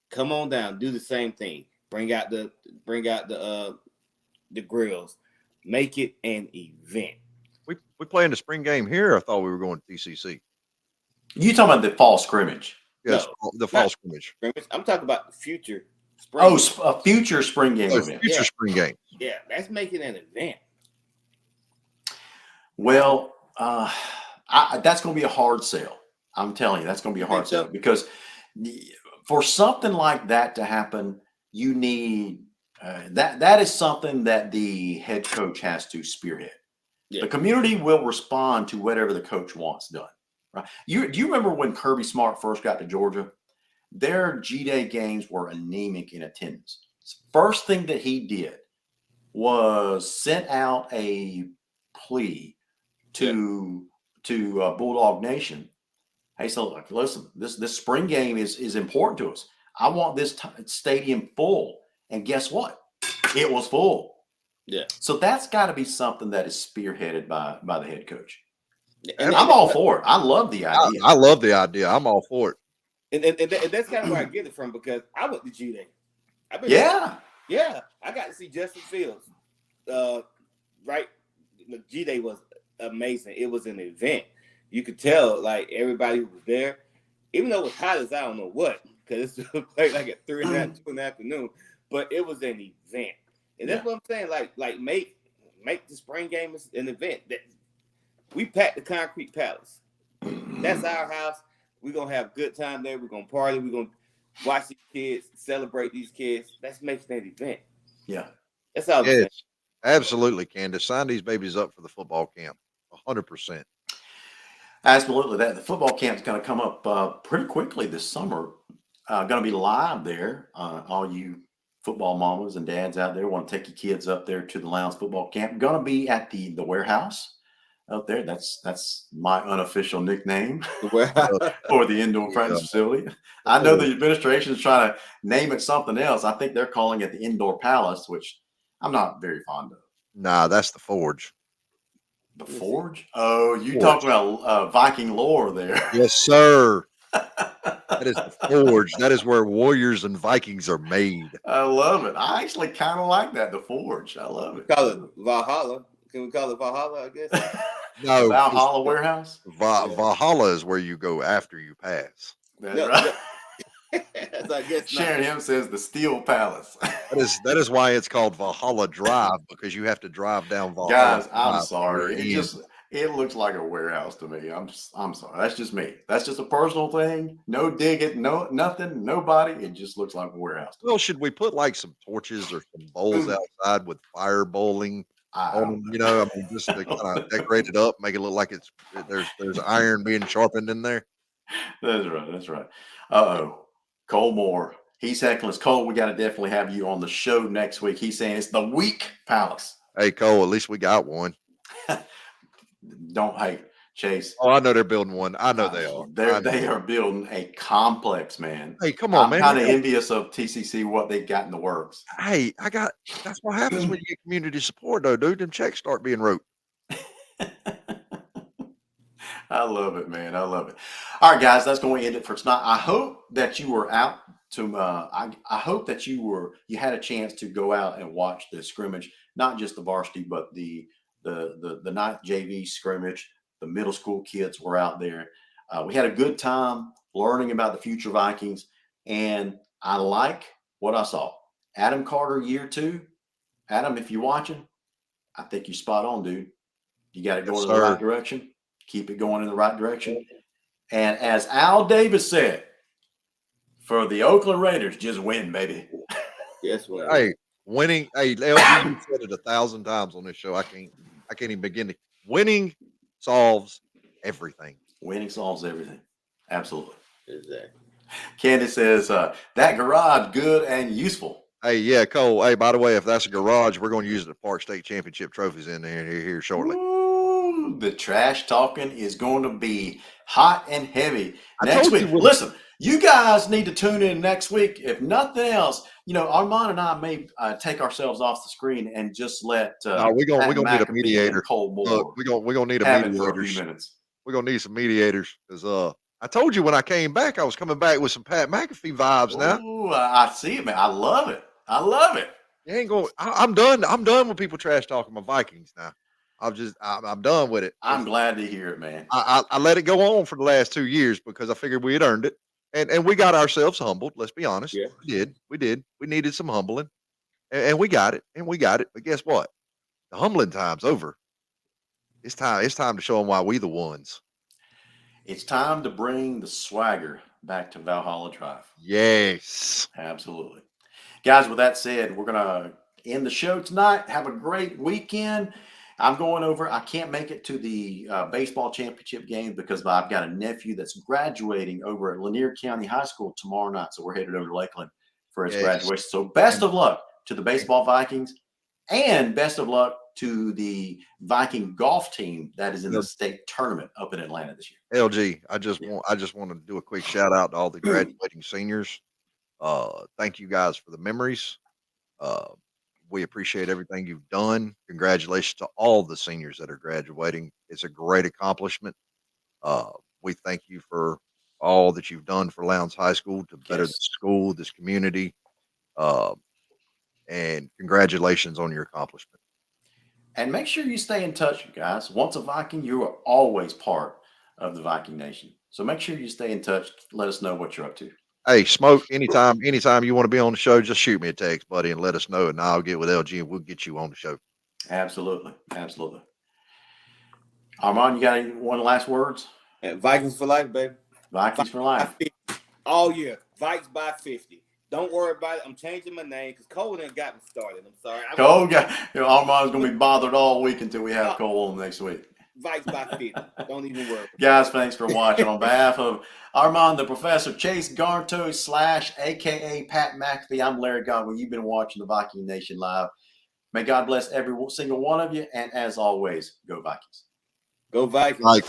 come on down, do the same thing. Bring out the grills. Make it an event. We playing the spring game here. I thought we were going to TCC. You talking about the fall scrimmage? Yes, No, the fall scrimmage. I'm talking about the future spring. Oh, a future spring game event. Future spring game. Yeah, let's make it an event. Well, that's going to be a hard sell. I'm telling you, that's going to be a hard sell because for something like that to happen, you need that is something that the head coach has to spearhead. Yeah. The community will respond to whatever the coach wants done. Right? Do you remember when Kirby Smart first got to Georgia? Their G-Day games were anemic in attendance. First thing that he did was sent out a plea to Bulldog Nation. Hey, so listen, this spring game is important to us. I want this stadium full. And guess what? It was full. Yeah. So that's got to be something that is spearheaded by the head coach. And I'm all for it. I love the idea. I love the idea. I'm all for it. And that's kind of where I get it from because I went to G-Day. Yeah. I got to see Justin Fields. Right. G-Day was amazing. It was an event. You could tell, like, everybody who was there, even though it was hot as I don't know what, because it played like at 2 in the afternoon, but it was an event. And that's what I'm saying. Like make the spring game an event. That we packed the Concrete Palace. That's our house. We're gonna have a good time there. We're gonna party. We're gonna watch these kids, celebrate these kids. That's making that event. Yeah. That's all I'm saying. Yes, absolutely, Candace. Sign these babies up for the football camp. 100%. Absolutely. That the football camp's going to come up pretty quickly this summer. Going to be live there. All you football mamas and dads out there want to take your kids up there to the Lowndes football camp. Going to be at the warehouse out there. That's my unofficial nickname Uh, for the indoor practice yeah, facility. I know oh, the administration is trying to name it something else. I think they're calling it the indoor palace, which I'm not very fond of. nah, that's the forge. The Forge? Oh, you talking Forge. about Viking lore there. Yes, sir. That is the forge. That is where warriors and Vikings are made. I love it. I actually kind of like that. The Forge. I love it. Call it Valhalla. Can we call it Valhalla? I guess. No, 'cause Valhalla Warehouse. Yeah. Valhalla is where you go after you pass. That's No, right. so I guess Sharon not. Him says the Steel Palace. That is why it's called Valhalla Drive, because you have to drive down Valhalla Guys, I'm Drive to your sorry. end. It looks like a warehouse to me. I'm sorry. That's just me. That's just a personal thing. No digging, no nothing, nobody. It just looks like a warehouse to Well, should we put like some torches or some bowls me. outside with fire bowling I on don't them? I mean, just to know. kind of decorate it up, make it look like there's iron being sharpened in there. That's right. That's right. Uh-oh. Cole Moore. He's heckling us. Cole, we got to definitely have you on the show next week. He's saying it's the weak palace. Hey, Cole, at least we got one. Don't hate Chase. Oh, I know they're building one. I know they are. I know. They are building a complex, man. Hey, come on, I'm man. kind of envious of TCC what they got in the works. Hey, that's what happens when you get community support, though, dude. Them checks start being wrote. I love it, man. I love it. All right, guys, that's going to end it for tonight. I hope that you were out to. I hope that you had a chance to go out and watch the scrimmage, not just the varsity, but the ninth JV scrimmage. The middle school kids were out there. We had a good time learning about the future Vikings, and I like what I saw. Adam Carter, year 2. Adam, if you're watching, I think you're spot on, dude. You got to go Yes, in the right sir. direction. Keep it going in the right direction. And as Al Davis said, for the Oakland Raiders, just win, baby. Yes, well. Hey, winning. Hey, LG, you said it 1,000 times on this show. I can't even begin to. Winning solves everything. Winning solves everything. Absolutely. Exactly. Candace says, that garage, good and useful. Hey, yeah, Cole. Hey, by the way, if that's a garage, we're going to use the Park State Championship trophies in here shortly. Ooh, the trash talking is going to be hot and heavy I next told you week. when- Listen, you guys need to tune in next week. If nothing else, Armand and I may take ourselves off the screen and just let No, we're Pat gonna need a McAfee mediator. and Cole Moore Look, we're gonna need a have it for a mediators. few minutes. We're gonna need some mediators because I told you when I came back, I was coming back with some Pat McAfee vibes. Now Ooh, I see it, man. I love it. I love it. you ain't going. I'm done. I'm done with people trash talking my Vikings. Now I'm done with it. I'm glad to hear it, man. I let it go on for the last 2 years because I figured we had earned it, and we got ourselves humbled. Let's be honest. Yeah. We did. We needed some humbling, and we got it. But guess what? The humbling time's over. It's time to show them why we the ones. It's time to bring the swagger back to Valhalla Drive. Yes. Absolutely. Guys, with that said, we're going to end the show tonight. Have a great weekend. I'm going over. I can't make it to the baseball championship game because I've got a nephew that's graduating over at Lanier County High School tomorrow night. So we're headed over to Lakeland for his Yes. graduation. So best of luck to the baseball Vikings and best of luck to the Viking golf team that is in the state tournament up in Atlanta this year. LG, I just want to do a quick shout out to all the graduating seniors. Thank you guys for the memories. We appreciate everything you've done. Congratulations to all the seniors that are graduating. It's a great accomplishment. We thank you for all that you've done for Lowndes High School to better the school, this community. And congratulations on your accomplishment. And make sure you stay in touch, guys. Once a Viking, you are always part of the Viking Nation. So make sure you stay in touch. Let us know what you're up to. Hey, Smoke, anytime you want to be on the show, just shoot me a text, buddy, and let us know, and I'll get with LG and we'll get you on the show. Absolutely. Absolutely. Armand, you got any one last words? And Vikings for life, baby. Vikings for life. All year. Vikes by 50. Don't worry about it. I'm changing my name because Cole done got me started. I'm sorry. Cole got, Armand's going to be bothered all week until we have Cole on next week. Vikes by 50. Don't even worry. Guys, thanks for watching. On behalf of Armand, the Professor, Chase Garnto / AKA Pat McAfee, I'm Larry Godwin. You've been watching the Viking Nation Live. May God bless every single one of you. And as always, go Vikings. Go Vikings. Like.